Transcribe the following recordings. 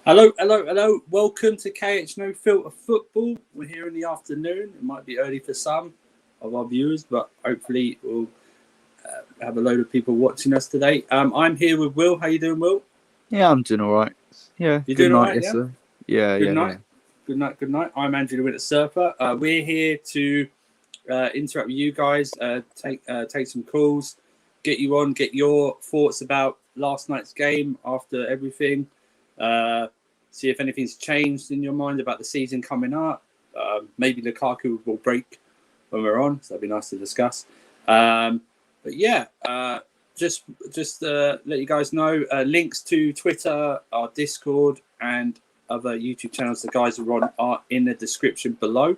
Hello, hello, hello. Welcome to KH No Filter Football. We're here in the afternoon. It might be early for some of our viewers, but hopefully we'll have a load of people watching us today. I'm here with Will. How you doing, Will? Yeah, I'm doing all right. Yeah, you doing all right? Yeah. Good night. Good night. I'm Andrew the Winter Surfer. We're here to interact with you guys, take some calls, get you on, get your thoughts about last night's game after everything. See if anything's changed in your mind about the season coming up. Maybe Lukaku will break when we're on, so that'd be nice to discuss. But yeah, just let you guys know, links to Twitter, our Discord, and other YouTube channels the guys are on are in the description below.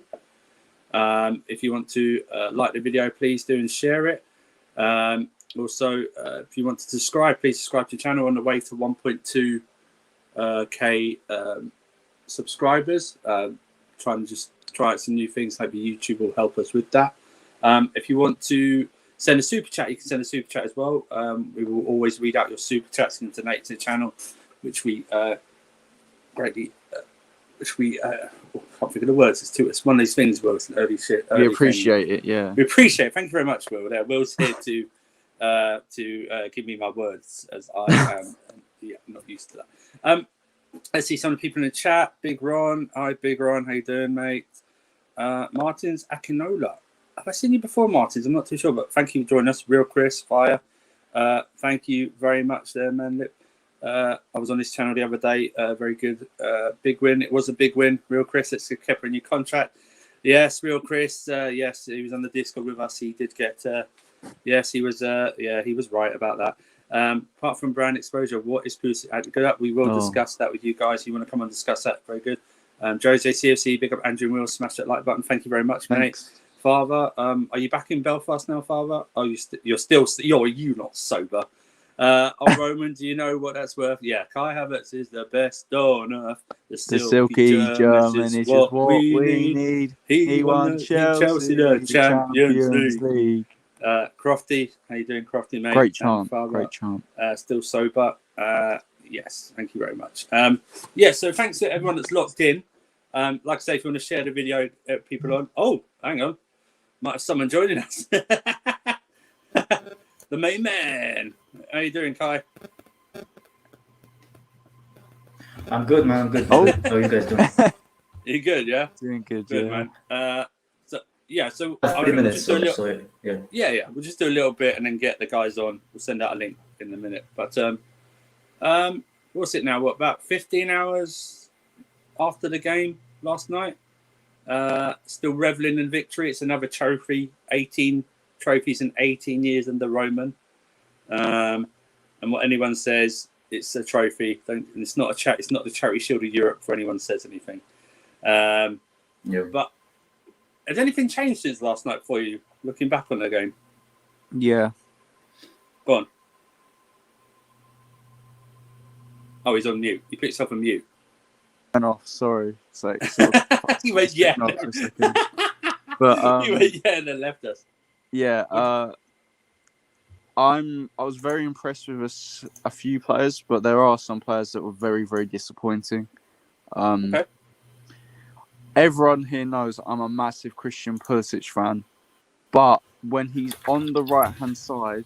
If you want to like the video, please do and share it. Also, if you want to subscribe, please subscribe to the channel on the way to 1.2 K subscribers. Trying to just try out some new things. Maybe YouTube will help us with that. If you want to send a super chat, you can send a super chat as well. We will always read out your super chats and donate to the channel, which we greatly can't think of the words. It's one of these things, Will. It's an early shit. We appreciate it. Yeah, we appreciate it. Thank you very much, Will. There, Will's here to give me my words, as I am not used to that. Let's see some of the people in the chat. Big Ron, hi Big Ron, how you doing, mate? Martins Akinola. Have I seen you before, Martins? I'm not too sure, but thank you for joining us. Real Chris, Fire. Thank you very much there, man. I was on his channel the other day. Very good. Big win. It was a big win. Real Chris, it's Kepa a new contract. Yes, Real Chris. Yes, he was on the Discord with us. He did get. Yes, he was. He was right about that. Apart from brand exposure, what is Pulisic? Good up. We will discuss that with you guys. You want to come and discuss that? Very good. Jose CFC, big up Andrew and Will. Smash that like button. Thank you very much, mate. Father, are you back in Belfast now, Father? Oh, you're still. You're you not sober. Roman, do you know what that's worth? Yeah, Kai Havertz is the best on earth. The silky German is just what we need. He won Chelsea the Champions League. Crofty, how you doing, Crofty, mate? Great chant. Great chant. Still sober. Yes, thank you very much. So thanks to everyone that's locked in. Like I say, if you want to share the video, people on. Oh, hang on. Might have someone joining us. The main man. How you doing, Kai? I'm good, man. I'm good. How are you guys doing? You good, yeah? Doing good, man. So 3 minutes. We'll just do a little bit and then get the guys on. We'll send out a link in a minute. But what's it now? What, about 15 hours after the game last night? Still reveling in victory. It's another trophy. 18 trophies in 18 years under Roman. And what anyone says, it's a trophy. And it's not It's not the Charity Shield of Europe for anyone says anything. But has anything changed since last night for you, looking back on the game? Yeah. Go on. Oh, he's on mute. He put himself on mute. Went off, sorry. It's like, sort of, he went, yeah. But, he went, yeah, and then left us. Yeah. I was very impressed with a few players, but there are some players that were very, very disappointing. Okay. Everyone here knows I'm a massive Christian Pulisic fan, but when he's on the right-hand side,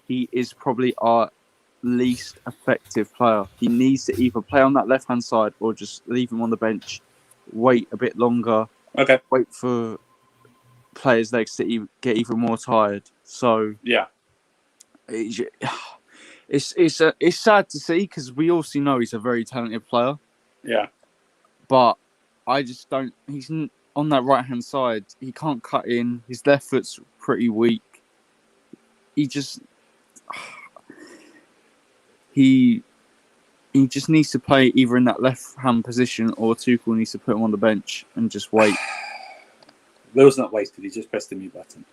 he is probably our least effective player. He needs to either play on that left-hand side or just leave him on the bench, wait a bit longer, wait for players' legs to get even more tired. So yeah, it's sad to see because we also know he's a very talented player. Yeah, but I just don't. He's on that right hand side. He can't cut in. His left foot's pretty weak. He just he just needs to play either in that left hand position or Tuchel needs to put him on the bench and just wait. Will's not wasted. He just pressed the mute button.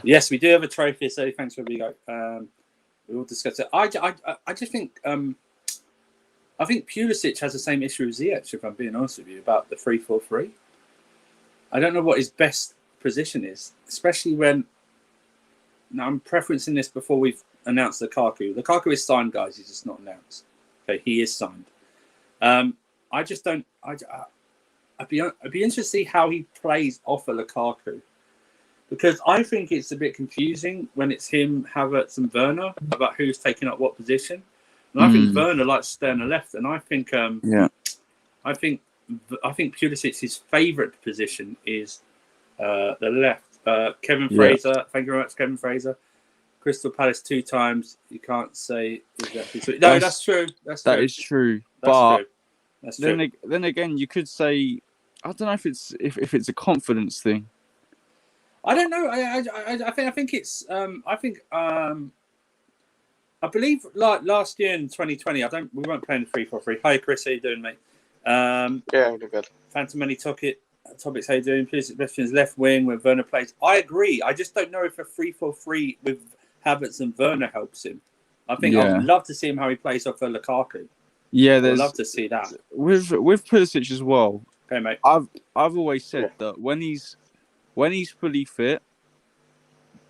Yes, we do have a trophy. So thanks for being we will discuss it. I just think. I think Pulisic has the same issue as Ziyech, if I'm being honest with you, about the 3-4-3. I don't know what his best position is, especially when... Now, I'm preferencing this before we've announced Lukaku. Lukaku is signed, guys. He's just not announced. Okay, he is signed. I just don't. I'd be interested to see how he plays off of Lukaku, because I think it's a bit confusing when it's him, Havertz, and Werner about who's taking up what position. And I think Werner likes to stay on the left, and I think I think Pulisic's favourite position is the left. Kevin Fraser, thank you very much, Kevin Fraser. Crystal Palace 2 times. You can't say exactly. So, no, that's true. That is true. That's true. Then again, you could say, I don't know if it's a confidence thing. I don't know. I think it's. I believe like last year in 2020. We weren't playing the 3-4-3. Hi Chris, how you doing, mate? Yeah, I'm good. Phantom Many Topics, how you doing? Pulisic is left wing when Werner plays. I agree. I just don't know if a 3-4-3 with Havertz and Werner helps him. I think I'd love to see him how he plays off of Lukaku. Yeah, I'd love to see that with Pulisic as well. Okay, mate. I've always said that when he's fully fit,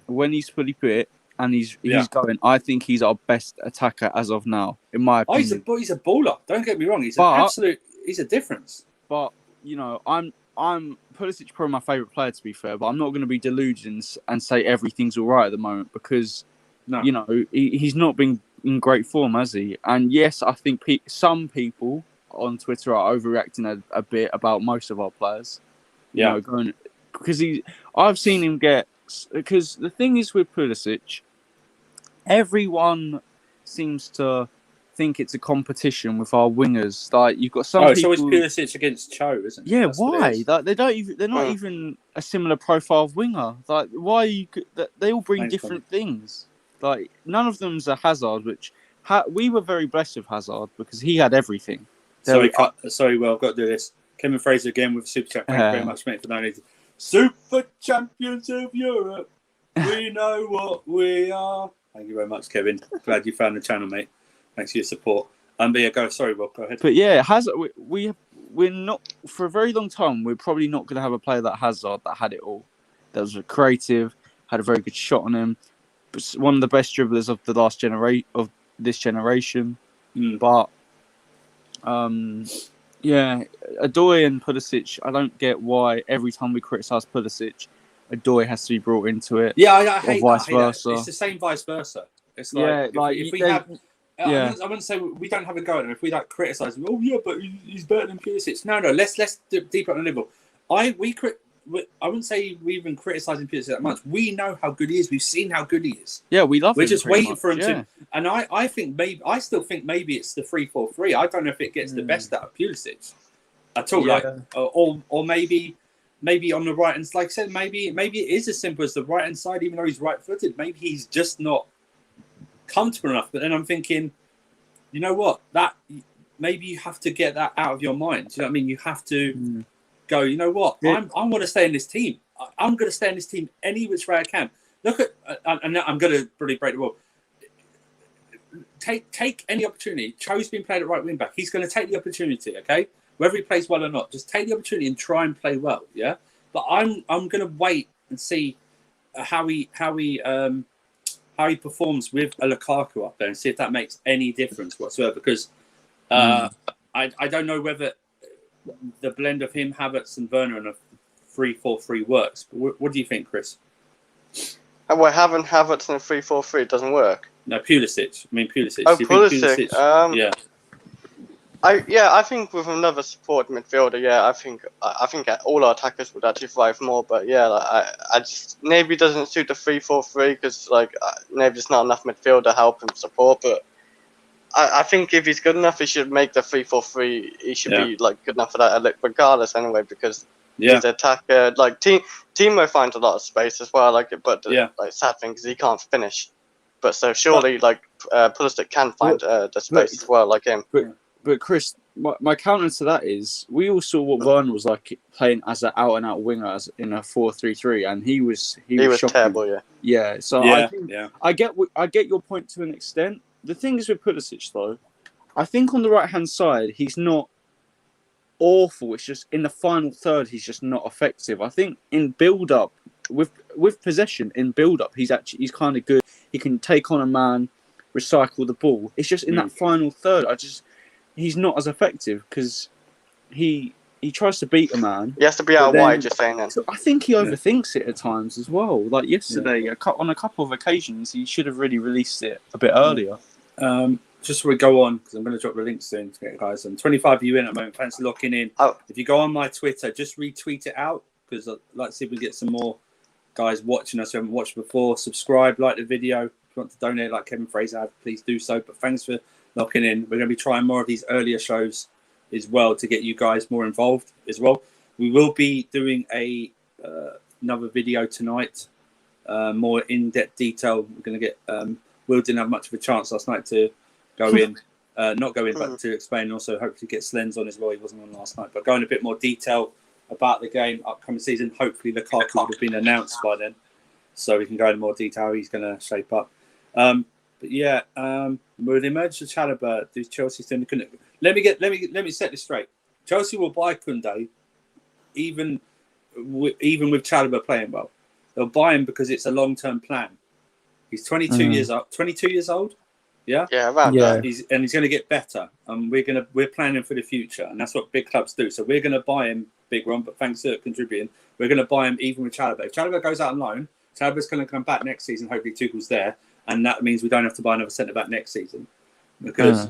and he's going, I think he's our best attacker as of now, in my opinion. He's a baller. Don't get me wrong. He's a difference. But you know, I'm Pulisic probably my favourite player, to be fair. But I'm not going to be deluded and say everything's all right at the moment, because you know he's not been in great form, has he? And yes, I think some people on Twitter are overreacting a bit about most of our players. Yeah, you know, I've seen him get, because the thing is with Pulisic, everyone seems to think it's a competition with our wingers. Like you've got some people. So it's Pulisic against Cho, isn't it? Yeah, why? Like they're not even a similar profile of winger. Like why they all bring different things. Like none of them's a Hazard, which we were very blessed with Hazard because he had everything. Sorry, well, I've got to do this. Kevin Fraser again with Super Chat. Thank you very much, mate, for donating. Super Champions of Europe. We know what we are. Thank you very much, Kevin. Glad you found the channel, mate. Thanks for your support. But yeah, sorry, Rob, go ahead. But yeah, Hazard, we're not, for a very long time, we're probably not going to have a player like Hazard that had it all. That was creative, had a very good shot on him. One of the best dribblers of this generation. But yeah, Odoi and Pulisic, I don't get why every time we criticise Pulisic, Odoi has to be brought into it. Yeah, I hate vice that. versa. It's the same vice versa. It's like, if we have... I wouldn't say we don't have a go at him if we like criticise him. Oh yeah, but he's better than Pulisic. No, let's deeper on the level. I wouldn't say we even criticising Pulisic that much. We know how good he is. We've seen how good he is. Yeah, we love him. We're just waiting for him to. And I still think maybe it's the 3-4-3. I don't know if it gets the best out of Pulisic at all. Yeah. Or maybe on the right hand, like I said, maybe it is as simple as the right hand side. Even though he's right-footed, maybe he's just not comfortable enough. But then I'm thinking, you know what? That maybe you have to get that out of your mind. Do you know what I mean? You have to go, you know what? I want to stay in this team. I'm going to stay in this team any which way I can. Look at, and I'm going to really break the wall. Take any opportunity. Cho's been played at right wing back. He's going to take the opportunity. Okay, whether he plays well or not, just take the opportunity and try and play well. Yeah, but I'm going to wait and see how he performs with a Lukaku up there and see if that makes any difference whatsoever. Because I don't know whether the blend of him, Havertz, and Werner in a 3-4-3 works. But what do you think, Chris? And we're having Havertz in a 3-4-3. It doesn't work. No, Pulisic. Pulisic. Oh, Pulisic. Yeah. I think with another support midfielder, I think all our attackers would actually thrive more. But I just maybe it doesn't suit the 3-4-3 because maybe there's not enough midfield to help him support. But I think if he's good enough, he should make the 3-4-3. He should be good enough for that, regardless anyway, because he's an attacker. Timo finds a lot of space as well. Sad thing is he can't finish. But so surely Pulisic can find the space as well, like him. But Chris, my counter to that is we all saw what Werner was like playing as an out and out winger in a 4-3-3, and he was shocking. Terrible, So I get your point to an extent. The thing is with Pulisic though, I think on the right hand side he's not awful. It's just in the final third he's just not effective. I think in build up with possession in build up he's kind of good. He can take on a man, recycle the ball. It's just in that final third he's not as effective because he tries to beat a man. He has to be but out then- wide, just saying that. So I think he overthinks it at times as well. Like yesterday, on a couple of occasions, he should have really released it a bit earlier. Just before we go on, because I'm going to drop the link soon to get guys on. 25 of you in at the moment. Thanks for locking in. Oh. If you go on my Twitter, just retweet it out because I'd like to see if we get some more guys watching us who haven't watched before. Subscribe, like the video. If you want to donate like Kevin Fraser had, please do so. But thanks for locking in. We're going to be trying more of these earlier shows as well to get you guys more involved as well. We will be doing another video tonight, more in-depth detail. We're going to get... Will didn't have much of a chance last night to go in, not go in, but to explain. Also, hopefully get Slendz on as well. He wasn't on last night, but go in a bit more detail about the game, upcoming season. Hopefully, Lukaku would have been announced by then, so we can go into more detail how he's going to shape up. But yeah, with the emergence of Chalobah, does Chelsea still? Let me set this straight. Chelsea will buy Koundé, even with Chalobah playing well. They'll buy him because it's a long-term plan. He's 22 years old. 22 years old. Yeah, around that. He's going to get better, and we're planning for the future, and that's what big clubs do. So we're going to buy him, Big Ron, but thanks for contributing. We're going to buy him even with Chalobah. If Chalobah goes out on loan, Chalobah's going to come back next season. Hopefully, Tuchel's there, and that means we don't have to buy another centre back next season because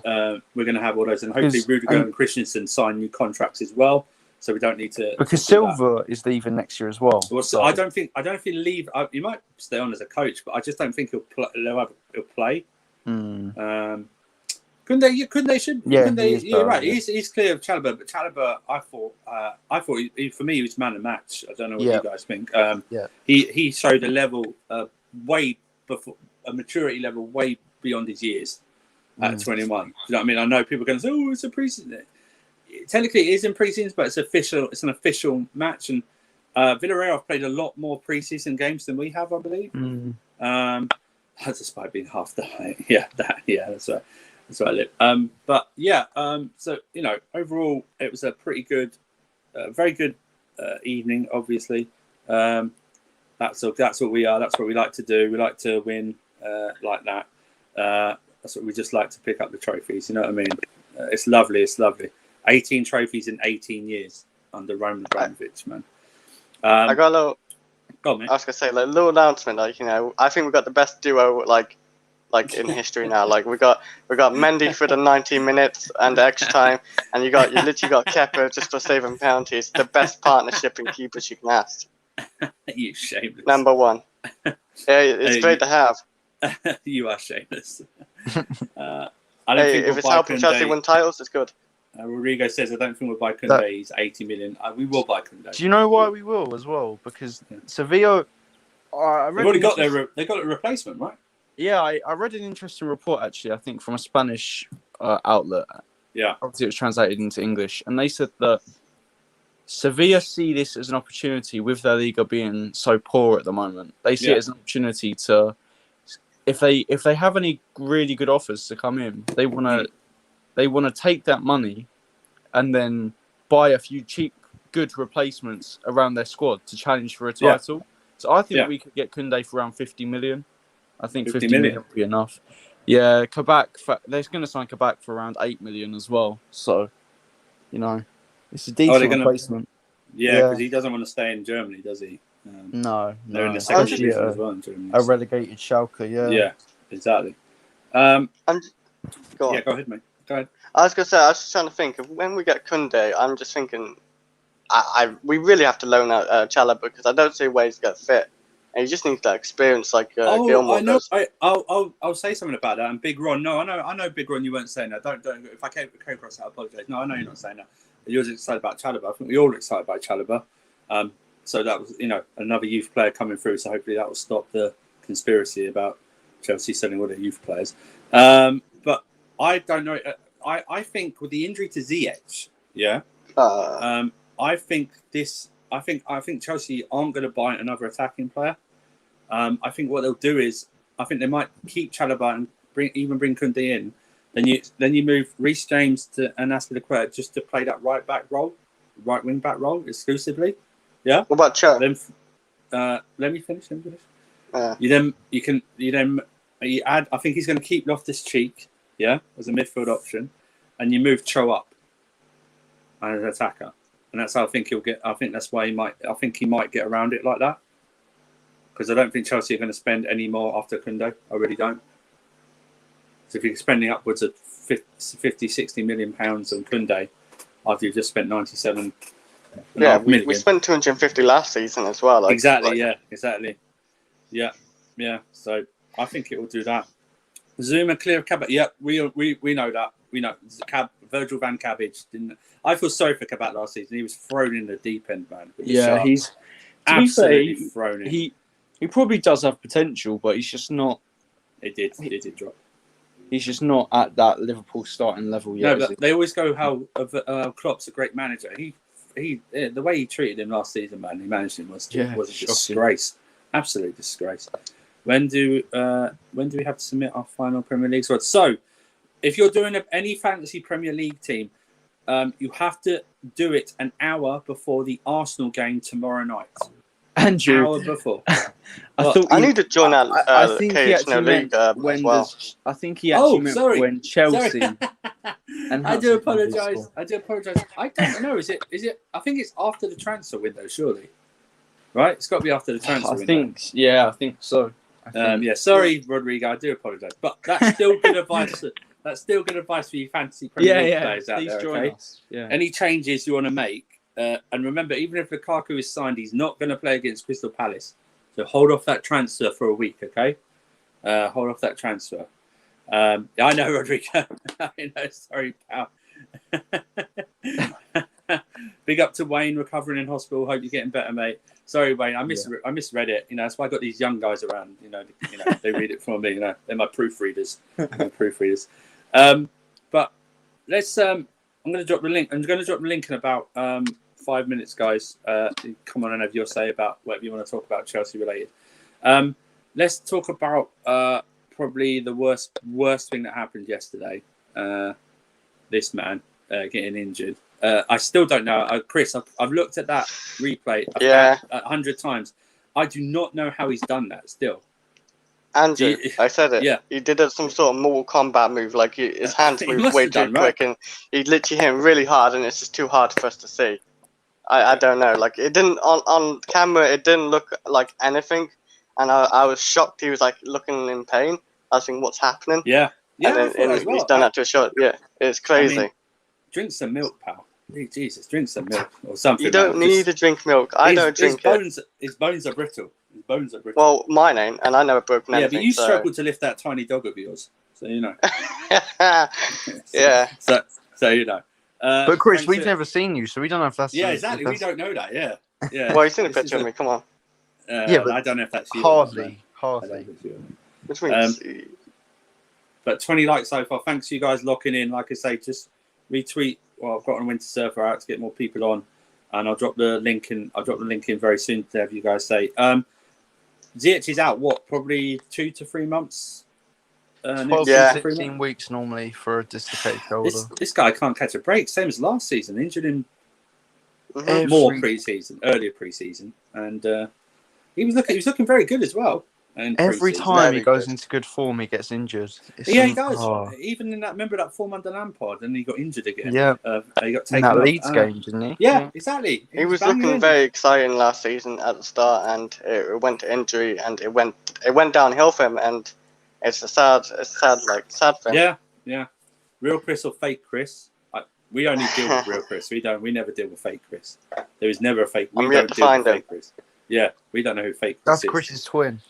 we're going to have all those, and hopefully Rudiger and Christensen sign new contracts as well. So we don't need to because Silva is leaving next year as well. So I don't think he'll leave. He might stay on as a coach, but I just don't think he'll play. Koundé should. Yeah, Koundé, you're right. He's clear of Chalobah, but Chalobah, I thought for me he was man of the match. I don't know what you guys think. He showed a level way before a maturity level way beyond his years at 21. Do you know what I mean? I know people are going to say, "Oh, it's a preseason." Technically, it is in preseasons, but it's official. It's an official match, and Villarreal have played a lot more preseason games than we have, I believe. Despite being half the height. That's right. That's right, Lip. But yeah, so overall, it was a pretty good, very good evening. Obviously, that's what we are. That's what we like to do. We like to win like that. That's what we just like to pick up the trophies. You know what I mean? It's lovely. It's lovely. 18 trophies in 18 years under Roman Abramovich, man. I got a little. Go on, man. I was gonna say, like, a little announcement. Like, I think we got the best duo, like in history now. Like, we got Mendy for the 90 minutes and extra time, and you literally got Kepa just for saving penalties. The best partnership in keepers you can ask. You shameless. Number one. It's great to have. You are shameless. I don't think if it's helping Chelsea win titles, it's good. Rodrigo says, I don't think we'll buy Koundé. He's 80 million. We will buy Koundé. Do you know why we will as well? Because Sevilla... They got a replacement, right? Yeah, I read an interesting report, actually, I think, from a Spanish outlet. Yeah. Obviously, it was translated into English. And they said that Sevilla see this as an opportunity with their Liga being so poor at the moment. They see it as an opportunity to... If they have any really good offers to come in, they want to take that money and then buy a few cheap, good replacements around their squad to challenge for a title. Yeah. So I think we could get Koundé for around 50 million. I think 50 million would be enough. Yeah, Kabak, they're going to sign Kabak for around 8 million as well. So, it's a decent replacement. Yeah, because he doesn't want to stay in Germany, does he? No. They're in the second division as well in Germany. A relegated Schalke, Yeah, exactly. Go ahead, mate. Go ahead. I was just trying to think of when we get Koundé. I'm just thinking, we really have to loan out Chalobah because I don't see where he's going to fit, and he just needs that experience like Gilmore I know. does. I'll say something about that. And Big Ron, no, I know, Big Ron, you weren't saying that. Don't. If I came across that, I apologise. No, I know you're not saying that. You're excited about Chalobah. I think we're all excited about Chalobah. So that was, another youth player coming through. So hopefully that will stop the conspiracy about Chelsea selling all their youth players. But I don't know. I think with the injury to Ziyech, I think Chelsea aren't going to buy another attacking player. I think what they'll do is, I think they might keep Chalobah and bring Koundé in. Then you move Reece James and Aspilicueta just to play that right wing back role exclusively. Yeah. What about Cho? Let me finish. You add. I think he's going to keep Loftus-Cheek, as a midfield option. and you move Cho up as an attacker, and that's how I think he'll get. I think that's why he might. I think he might get around it like that, because I don't think Chelsea are going to spend any more after Koundé. I really don't. So if you're spending upwards of 50, 60 million pounds on Koundé after you've just spent 97. Yeah, we spent 250 last season as well. Like, exactly. Yeah. Exactly. Yeah. Yeah. So I think it will do that. Zouma clear of Cabot. Yeah, we know that. We know Virgil van Cabbage didn't. I feel sorry for Cabot last season. He was thrown in the deep end, man. Yeah, he's absolutely thrown in. He probably does have potential, but he's just not. It did drop. He's just not at that Liverpool starting level yet. No, but they always go how Klopp's a great manager. He the way he treated him last season, man. He managed him was a disgrace. Absolute disgrace. When do we have to submit our final Premier League squad? So, if you're doing any fantasy Premier League team, you have to do it an hour before the Arsenal game tomorrow night. Andrew, an hour before. I need to join that. I think he actually meant when I think he actually meant when Chelsea. And I do apologise. I don't know. Is it? I think it's after the transfer window, surely. Right? It's got to be after the transfer window. I think so. Sorry, Rodrigo. I do apologise, but that's still good advice. That's still good advice for you fantasy Premier League players out there. Okay. Yeah. Any changes you want to make, and remember, even if Lukaku is signed, he's not going to play against Crystal Palace. So hold off that transfer for a week, okay? Hold off that transfer. I know, Rodrigo. I know. Sorry, pal. Big up to Wayne recovering in hospital. Hope you're getting better, mate. Sorry, Wayne. I misread it. That's why I got these young guys around. They read it for me. They're my proofreaders. But let's. I'm going to drop the link. I'm going to drop the link in about 5 minutes, guys. Come on and have your say about whatever you want to talk about Chelsea related. Let's talk about probably the worst thing that happened yesterday. This man getting injured. I still don't know. Chris, I've looked at that replay 100 times. I do not know how he's done that still. Andrew, I said it. Yeah. He did some sort of Mortal Kombat move. Like his hands moved way too quick, and he literally hit him really hard, and it's just too hard for us to see. I don't know. Like it didn't on camera. It didn't look like anything, and I was shocked. He was like looking in pain. I was thinking, what's happening? Yeah. And then he's done that to a shot. Yeah, it's crazy. Drink some milk, pal. Jesus, drink some milk or something. You don't need to drink milk. I don't drink it. His bones are brittle. Well, mine ain't, and I never broken anything. Yeah, but you struggled to lift that tiny dog of yours, so you know. Yeah. So you know. But Chris, we've never seen you, so we don't know if that's. Yeah, exactly. We don't know that. Yeah. Well, you've seen a picture of me. Come on. But I don't know if that's you. Hardly. Which means. But 20 likes so far. Thanks, you guys locking in. Like I say, just retweet. Well, I've got a Winter Surfer out to get more people on, and I'll drop the link in. Very soon to have you guys say. Ziyech is out. What? Probably 2 to 3 months. 12 to 16 weeks normally for a dislocated shoulder. This guy can't catch a break. Same as last season. Injured him more earlier pre-season, and he was looking very good as well. And every time he goes into good form, he gets injured. He does. Oh. Even in that, remember that form under Lampard, and he got injured again. Yeah, he got taken in that Leeds game, didn't he? Yeah, exactly. He was looking very exciting last season at the start, and it went to injury, and it went downhill for him, and it's sad for him. Yeah. Real Chris or fake Chris? We only deal with real Chris. We never deal with fake Chris. There is never a fake. We don't deal with fake Chris. Yeah, we don't know who fake Chris is. That's Chris's twin.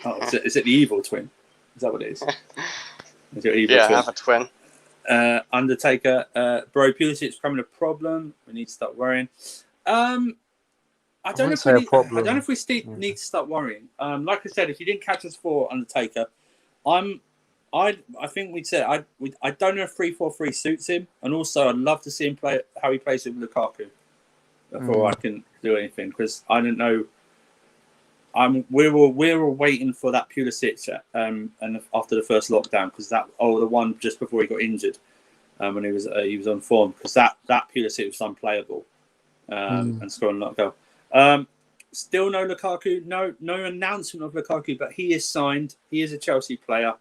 Oh, is it the evil twin? Is that what it is? Is it evil twin? I have a twin. Undertaker, bro, Pulisic is becoming a problem. We need to start worrying. I don't know if we need to start worrying. Like I said, if you didn't catch us for Undertaker, I think we'd say I don't know if 3-4-3 suits him, and also I'd love to see him play how he plays with Lukaku before I can do anything, because I don't know. We were waiting for that Pulisic and after the first lockdown, because the one just before he got injured when he was on form, because that Pulisic was unplayable and scoring a lot of goal. Still no Lukaku, no announcement of Lukaku, but he is signed. He is a Chelsea player.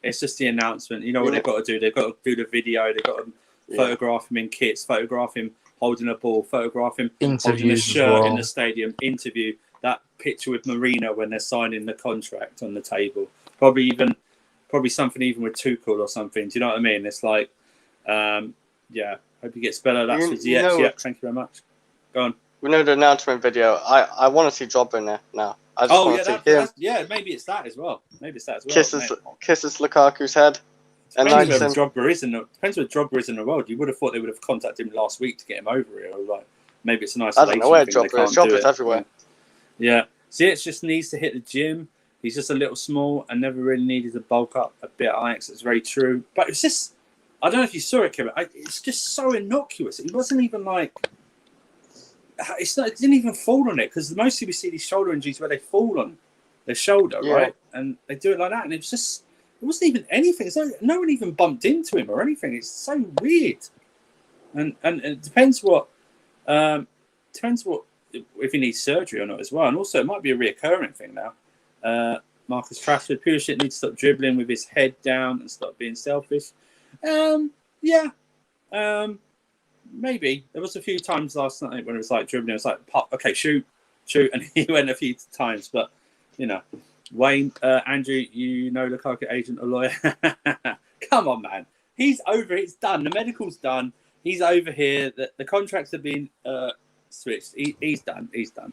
It's just the announcement. You know what they've got to do? They've got to do the video. They've got to photograph him in kits, photograph him holding a ball, photograph him holding a shirt in the stadium, interview, that picture with Marina when they're signing the contract on the table. Probably something even with Tuchel or something. Do you know what I mean? It's like, hope he gets better. That's for Ziyech. Yeah, thank you very much. Go on. We know the announcement video. I want to see Drogba in there now. Maybe it's that as well. Kisses Lukaku's head. Depends where Drogba is in the world. You would have thought they would have contacted him last week to get him over here. Or like, maybe it's a nice. I don't know where Drogba is. Drogba's everywhere. Yeah. Ziyech just needs to hit the gym. He's just a little small and never really needed to bulk up a bit. Ajax, it's very true. But it's just, I don't know if you saw it, Kepa. It's just so innocuous. It wasn't even like. It didn't even fall on it, because mostly we see these shoulder injuries where they fall on their shoulder, right? And they do it like that, and it wasn't even anything. It's like no one even bumped into him or anything. It's so weird, and it depends what if he needs surgery or not as well. And also it might be a reoccurring thing now. Marcus Rashford, Pulisic needs to stop dribbling with his head down and stop being selfish. Maybe there was a few times last night when it was like dribbling. It was like, okay, shoot, and he went a few times. But you know, Wayne, Andrew, you know, Lukaku agent or lawyer? Come on, man. He's over. It's done. The medical's done. He's over here. The contracts have been switched. He's done. He's done.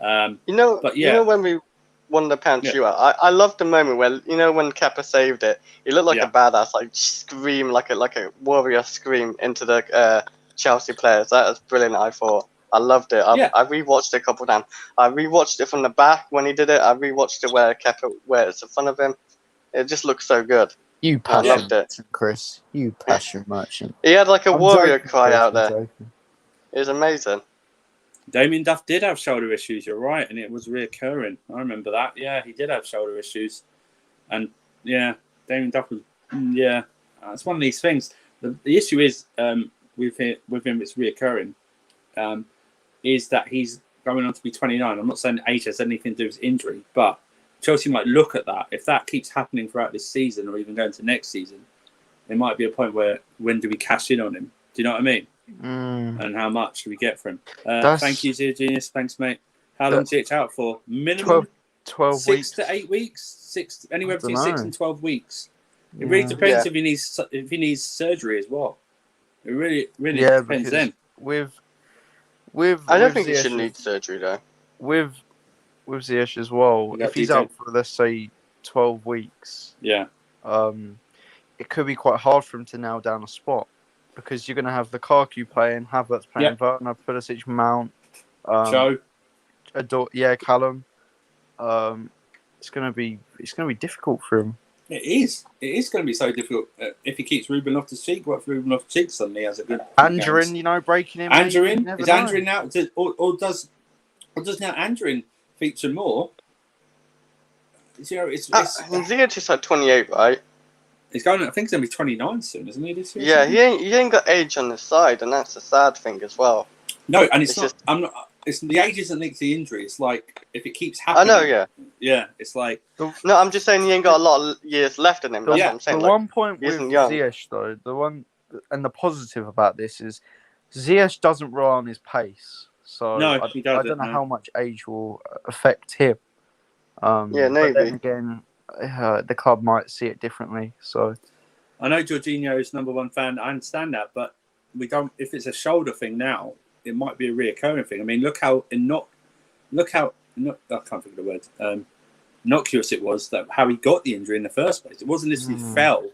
You know when we won the penalty shootout, I loved the moment where, you know, when Kepa saved it, he looked like a badass, like scream like a warrior scream into the Chelsea players. That was brilliant. I thought. I loved it. I rewatched it a couple of times. I rewatched it from the back when he did it. I rewatched it where it's in front of him. It just looks so good. You passion merchant, Chris. You passion merchant. He had like a warrior cry out there. It was amazing. Damien Duff did have shoulder issues, you're right, and it was reoccurring. I remember that. Yeah, he did have shoulder issues. And Damien Duff was, it's one of these things. The issue is with him, it's reoccurring, is that he's going on to be 29. I'm not saying age has anything to do with injury, but Chelsea might look at that. If that keeps happening throughout this season or even going to next season, there might be a point where, when do we cash in on him? Do you know what I mean? And how much do we get for him? Thank you, Zero Genius. Thanks, mate. How long is it out for? Minimum 12 6 weeks to 8 weeks. Anywhere between 6 and 12 weeks. It really depends if he needs surgery as well. It really depends then. With I don't think he should need surgery though. With Ziyech as well, if he's out for, let's say, 12 weeks, it could be quite hard for him to nail down a spot, because you're going to have Lukaku playing, Havertz playing, Werner, Pulisic, Mount, Joe, Callum. It's going to be difficult for him. It is going to be so difficult if he keeps Ruben Loftus-Cheek. What if Ruben Loftus-Cheek suddenly has a good Andrin, breaking him? Andrin? Is Andrin now? Or does now Andrin feature more? Ziyech is like 28, right? He's going. I think he's going to be 29 soon, isn't he? This year? Yeah, he ain't got age on his side, and that's a sad thing as well. No, and it's not. Just, I'm not. It's the age isn't linked to the injury. It's like if it keeps happening. I know, yeah. It's like no. I'm just saying he ain't got a lot of years left in him. That's what I'm saying. The one point with Ziyech, though, the one and the positive about this is Ziyech doesn't rely on his pace. So he doesn't. I don't know how much age will affect him. Maybe. But then again, the club might see it differently. So I know Jorginho is #1 fan. I understand that, but we don't. If it's a shoulder thing now, it might be a reoccurring thing. I mean, I can't think of the word. Innocuous it was that how he got the injury in the first place. It wasn't as if he fell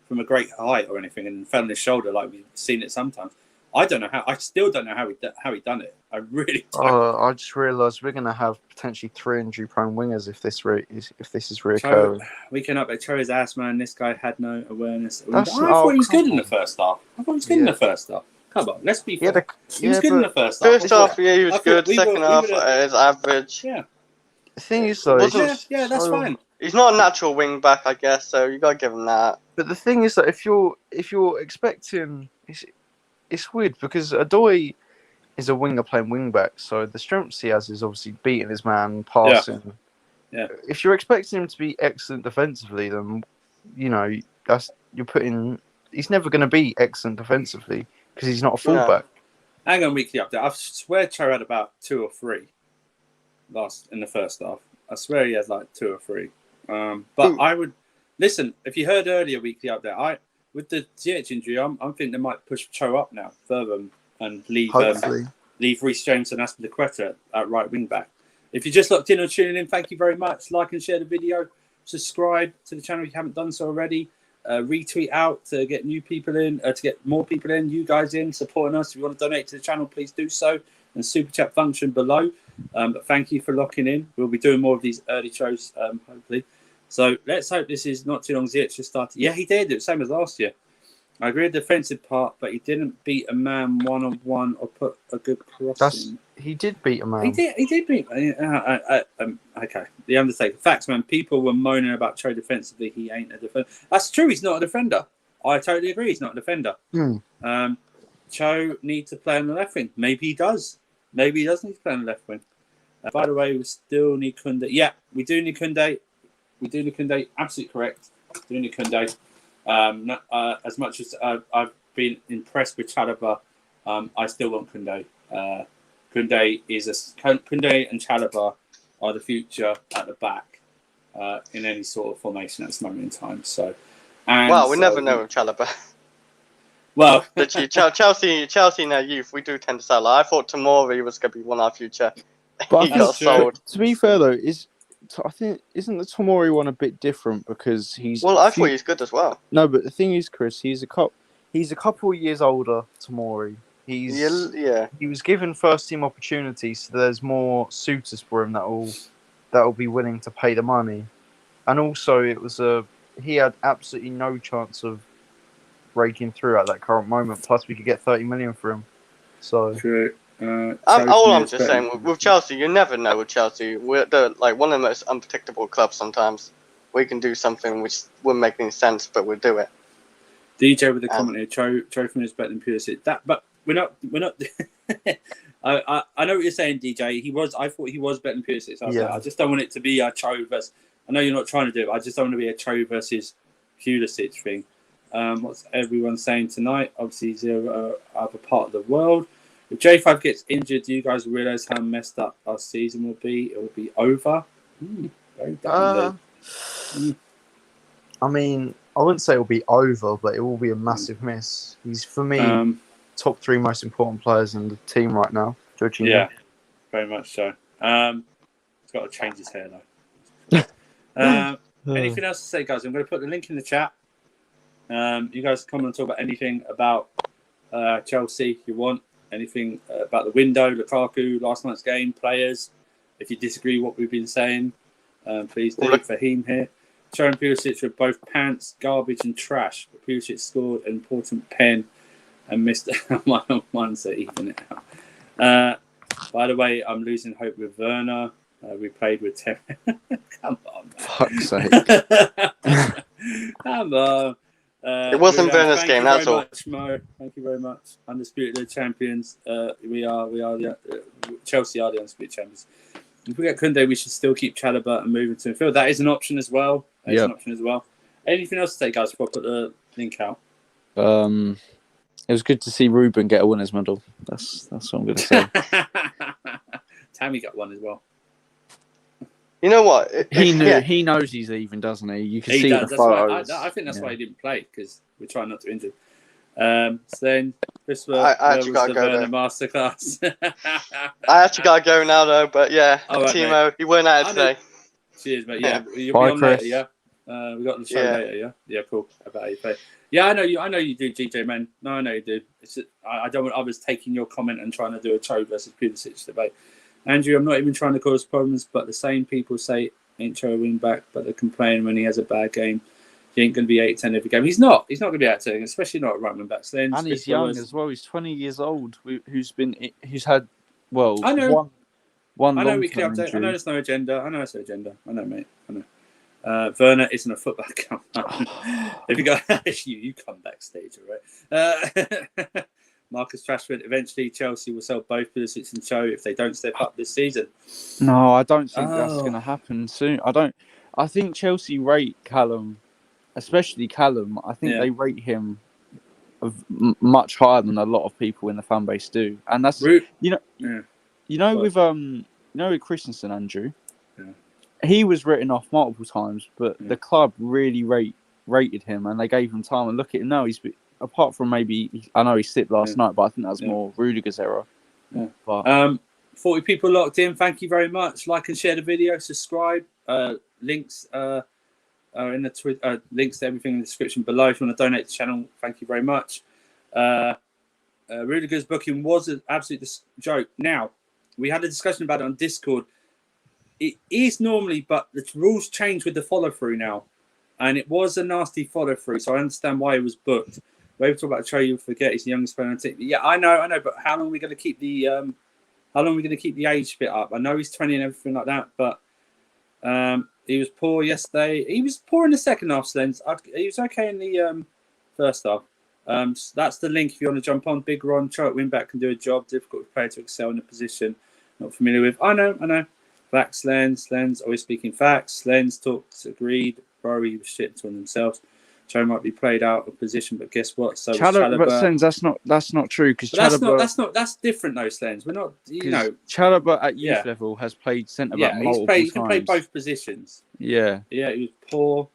from a great height or anything and fell on his shoulder like we've seen it sometimes. I don't know how. I still don't know how he done it. I really don't. I just realised we're going to have potentially 3 injury-prone wingers if this is reoccurring. We can update Cho's ass, man. This guy had no awareness. I thought he was good in the first half. Come on, let's be fair. He was good in the first half. First half, he was good. Second half, is average. Yeah. The thing is, though, that's fine. He's not a natural wing back, I guess, so you got to give him that. But the thing is that if you're expecting, it's weird because Odoi is a winger playing wing back, so the strengths he has is obviously beating his man, passing. Yeah. If you're expecting him to be excellent defensively, then you're putting. He's never going to be excellent defensively because he's not a No. fullback. Hang on, weekly update. I swear Cho had about 2 or 3 in the first half. I swear he has like 2 or 3. But I would listen. If you heard earlier weekly update, with the Ziyech injury, I'm thinking they might push Cho up now further and leave Reece James and Aspilicueta at right wing back. If you just locked in or tuning in, thank you very much. Like and share the video. Subscribe to the channel if you haven't done so already. Retweet out to get new people in, to get more people in, you guys in, supporting us. If you want to donate to the channel, please do so. And super chat function below. But thank you for locking in. We'll be doing more of these early shows, hopefully. So let's hope this is not too long. Ziyech just started. Yeah, he did. It was same as last year. I agree with the defensive part, but he didn't beat a man one-on-one or put a good cross in. He did beat a man. He did beat. Okay, the Undertaker. Facts, man. People were moaning about Cho defensively. He ain't a defender. That's true. He's not a defender. I totally agree. He's not a defender. Cho needs to play on the left wing. Maybe he does. Maybe he does need to play on the left wing. By the way, we still need Kunde. Yeah, we do need Kunde. Absolutely correct. We do need Kunde. As much as I've been impressed with Chalobah, I still want Kunde. Kunde and Chalobah are the future at the back in any sort of formation at this moment in time. So, we never know with Chalobah. Well, literally, Chelsea in their youth, we do tend to sell. I thought Tomori was going to be one of our future. But He got sold. To be fair though, I think isn't the Tomori one a bit different because he's? Well, I thought he's good as well. No, but the thing is, Chris, he's a couple of years older. Tomori. He was given first team opportunities, so there's more suitors for him that will be willing to pay the money, and also he had absolutely no chance of breaking through at that current moment. Plus, we could get 30 million for him. So true. I'm just saying, with Chelsea, you never know with Chelsea. We're one of the most unpredictable clubs sometimes. We can do something which wouldn't make any sense, but we'll do it. DJ with the comment here, Trophy is better than Pulisic. But we're not. I know what you're saying, DJ. I thought he was better than Pulisic. So I just don't want it to be a Cho versus. I know you're not trying to do it. I just don't want to be a Cho versus Pulisic thing. What's everyone saying tonight? Obviously, zero other part of the world. If J5 gets injured, do you guys realise how messed up our season will be? It will be over. Very I mean, I wouldn't say it will be over, but it will be a massive miss. He's, for me, top 3 most important players in the team right now. Jorginho. Yeah, very much so. He's got to change his hair, though. Anything else to say, guys? I'm going to put the link in the chat. You guys come and talk about anything about Chelsea if you want. Anything about the window, Lukaku, last night's game, players. If you disagree with what we've been saying, please do. Fahim here. Cho and Pulisic were both pants, garbage and trash. But Pulisic scored an important pen and missed one to even it out. By the way, I'm losing hope with Werner. We played with Tammy. Come on, man. Fuck's sake. Come on. It wasn't Werner's game, that's all. Thank you very much. Undisputed champions. We are Chelsea are the undisputed champions. If we get Kunde, we should still keep Chalobah and move into midfield. That is an option as well. Anything else to say, guys, before I put the link out? It was good to see Ruben get a winner's medal. That's what I'm going to say. Tammy got one as well. You know what? He knows he's leaving, doesn't he? You can see the photos. I think that's why he didn't play, because we're trying not to injure. So then, Christopher, I actually got to go there. Masterclass. I actually got to go now, though. But yeah, right, Timo, mate. you weren't out today. Cheers, mate. Yeah, you'll Bye, be on Chris. later, yeah? We got the show later, yeah? Yeah, cool. About how you play. Yeah, I know you do, GJ, man. No, I know you do. I don't want others taking your comment and trying to do a Cho versus Pulisic debate. Andrew, I'm not even trying to cause problems, but the same people say ain't Cho a wing back, but they complain when he has a bad game. He ain't going to be 8-10 every game. He's not going to be 8-10, especially not at right wing back. Slendz, and he's young as well. He's 20 years old. Who's had one. I know we can long-term update. injury. I know there's no agenda. I know it's no agenda. I know, mate. I know. Werner isn't a fullback. If you go, you come backstage, all right? Marcus Rashford. Eventually, Chelsea will sell both Pulisic and Cho if they don't step up this season. No, I don't think that's going to happen soon. I think Chelsea rate Callum especially Callum, I think Yeah. they rate him much higher than a lot of people in the fan base do, and that's Root. you know Yeah. with Christensen, Andrew. Yeah. He was written off multiple times, but Yeah. the club really rated him, and they gave him time. And look at him now; apart from I know he slipped last night, but I think that was more Rudiger's error. Yeah. But 40 people locked in. Thank you very much. Like and share the video. Subscribe. Links are in the links to everything in the description below. If you want to donate to the channel, thank you very much. Rudiger's booking was an absolute joke. Now, we had a discussion about it on Discord. It is normally, but the rules change with the follow through now, and it was a nasty follow through. So I understand why it was booked. We talk about Cho, you forget he's the youngest player on the team. Yeah, I know. But how long are we going to keep the age bit up? I know he's 20 and everything like that, but he was poor yesterday. He was poor in the second half. Slendz. He was okay in the first half. So that's the link if you want to jump on. Big Ron, Cho at wingback can do a job. Difficult player to excel in a position not familiar with. I know. Facts, Slendz, always speaking facts. Slendz Talks, agreed. Bury was shit on themselves. Cho might be played out of position, but guess what? So Chalobah. But Slendz, that's not true because that's different though, Slendz. We're not, Chalobah at youth level has played centre back multiple times. He can play both positions. Yeah, he was poor.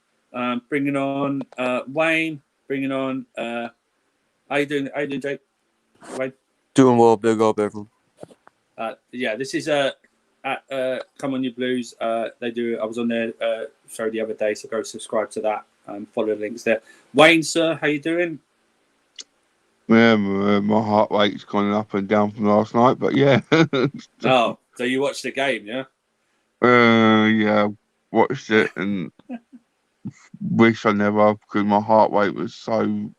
Bringing on Wayne. Bringing on. How you doing, Jake? Wayne. Doing well, big up, everyone. This is at Come On You Blues. They do. I was on their show the other day, so go subscribe to that. Follow the links there. Wayne, sir, how you doing? Yeah, my heart rate's gone up and down from last night, but yeah. Oh, so you watched the game, yeah? Yeah, watched it and wish I never, because my heart rate was so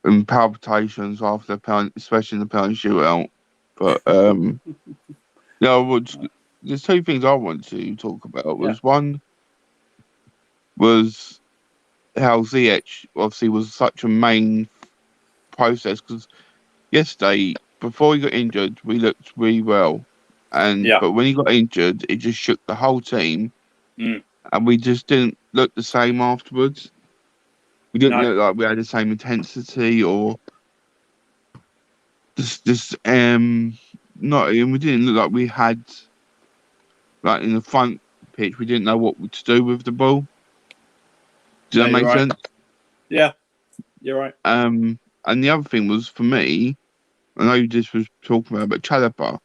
in palpitations after the penalty, especially in the penalty shootout. But there's two things I want to talk about. One was how Ziyech obviously was such a main process, because yesterday, before he got injured, we looked really well. But when he got injured, it just shook the whole team. And we just didn't look the same afterwards. We didn't look like we had the same intensity or we didn't look like we had, like in the front pitch, we didn't know what to do with the ball. Does that make sense? Yeah, you're right. And the other thing was, for me, I know you just was talking about, but Chalobah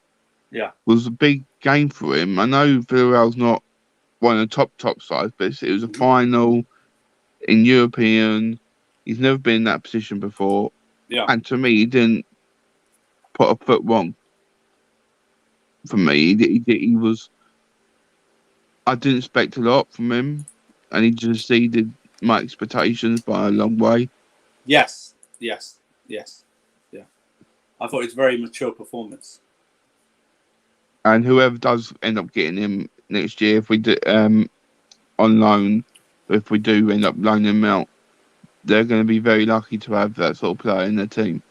was a big game for him. I know Villarreal's not one of the top sides, but it was a final in European. He's never been in that position before. Yeah. And to me, he didn't put a foot wrong. For me, he was. I didn't expect a lot from him, and he just exceeded my expectations by a long way. Yes. Yeah. I thought it was a very mature performance. And whoever does end up getting him next year, if we do on loan, if we do end up loaning him out, they're going to be very lucky to have that sort of player in their team.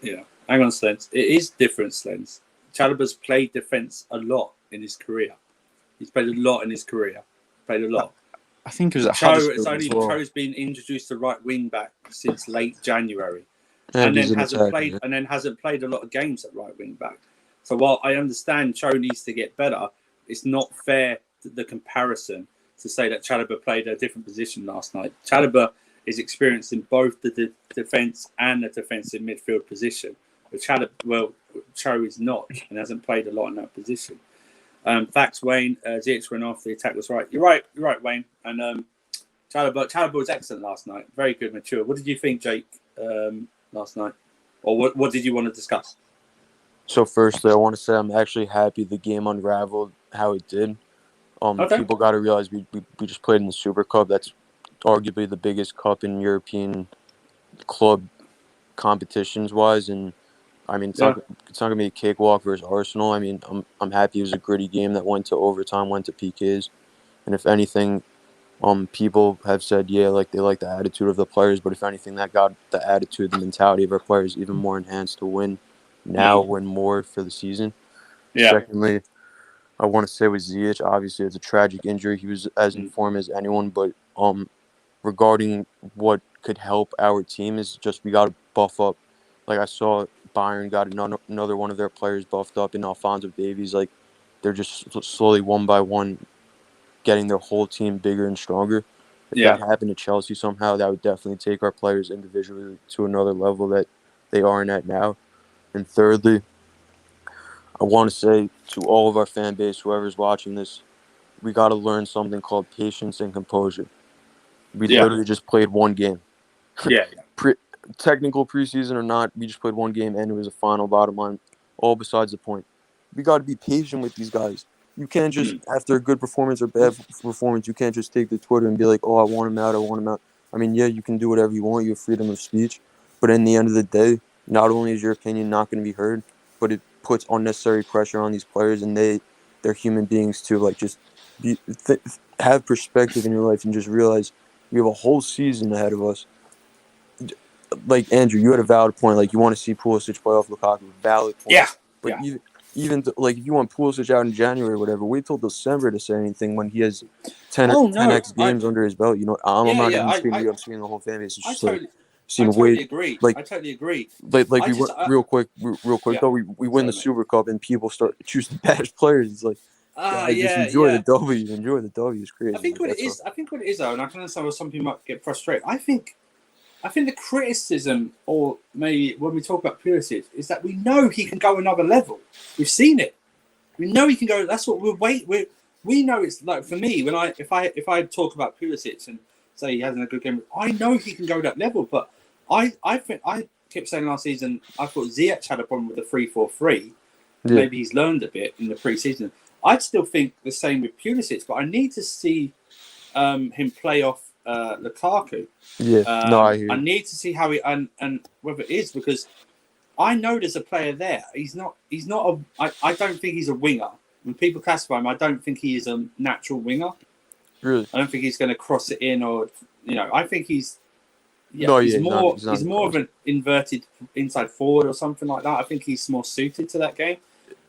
Yeah, hang on, Slendz. It is different, Slendz. Chalobah's played defence a lot in his career. He's played a lot in his career. Played a lot. I think it was at Huddersfield as well. Cho's been introduced to right wing back since late January, and then hasn't played a lot of games at right wing back. So while I understand Cho needs to get better, it's not fair the comparison to say that Chalobah played a different position last night. Chalobah is experienced in both the defence and the defensive midfield position. But Cho is not and hasn't played a lot in that position. Facts, Wayne. Ziyech went off. The attack was right. You're right, Wayne. And Chalobah was excellent last night. Very good, mature. What did you think, Jake, last night? Or what did you want to discuss? So firstly, I want to say I'm actually happy the game unraveled how it did. People got to realize we just played in the Super Cup. That's arguably the biggest cup in European club competitions-wise. And, I mean, it's not going to be a cakewalk versus Arsenal. I mean, I'm happy it was a gritty game that went to overtime, went to PKs. And if anything, people have said, they like the attitude of the players. But if anything, that got the attitude, the mentality of our players even more enhanced to win more for the season. Yeah. Secondly, I want to say with Ziyech, obviously it's a tragic injury. He was as in form as anyone, but regarding what could help our team is just we got to buff up. Like I saw Bayern got another one of their players buffed up in Alphonso Davies. Like they're just slowly one by one getting their whole team bigger and stronger. If that happened to Chelsea somehow, that would definitely take our players individually to another level that they aren't at now. And thirdly, I want to say to all of our fan base, whoever's watching this, we got to learn something called patience and composure. We literally just played one game. Technical preseason or not, we just played one game and it was a final, bottom line, all besides the point. We got to be patient with these guys. You can't just, after a good performance or bad performance, you can't just take the Twitter and be like, oh, I want him out. I mean, yeah, you can do whatever you want. You have freedom of speech. But in the end of the day, not only is your opinion not going to be heard, but it puts unnecessary pressure on these players, and they're human beings too. Like, just have perspective in your life and just realize we have a whole season ahead of us. Like, Andrew, you had a valid point. Like, you want to see Pulisic play off Lukaku. Valid point. Yeah. But even like, if you want Pulisic out in January or whatever, wait till December to say anything when he has 10x games under his belt. You know, I'm not even speaking I'm speaking the whole fan base. It's just I totally agree. Like, I totally agree. Like real quick though, we win the Super Cup and people start choosing bash players. It's like, just enjoy the W. Enjoy the W. It's crazy. I think what it is, though, and I can understand why some people might get frustrated. I think the criticism, or maybe when we talk about Pulisic, is that we know he can go another level. We've seen it. We know he can go. That's what we know. It's like, for me, when if I talk about Pulisic and say he hasn't a good game, I know he can go that level. But I think I kept saying last season I thought Ziyech had a problem with the 3-4-3. Yeah. Maybe he's learned a bit in the preseason. I'd still think the same with Pulisic, but I need to see him play off Lukaku. I need to see how he and whether it is, because I know there's a player there. He's not I don't think he's a winger. When people classify him, I don't think he is a natural winger. Really? I don't think he's going to cross it in, or I think he's more of an inverted inside forward or something like that. I think he's more suited to that game.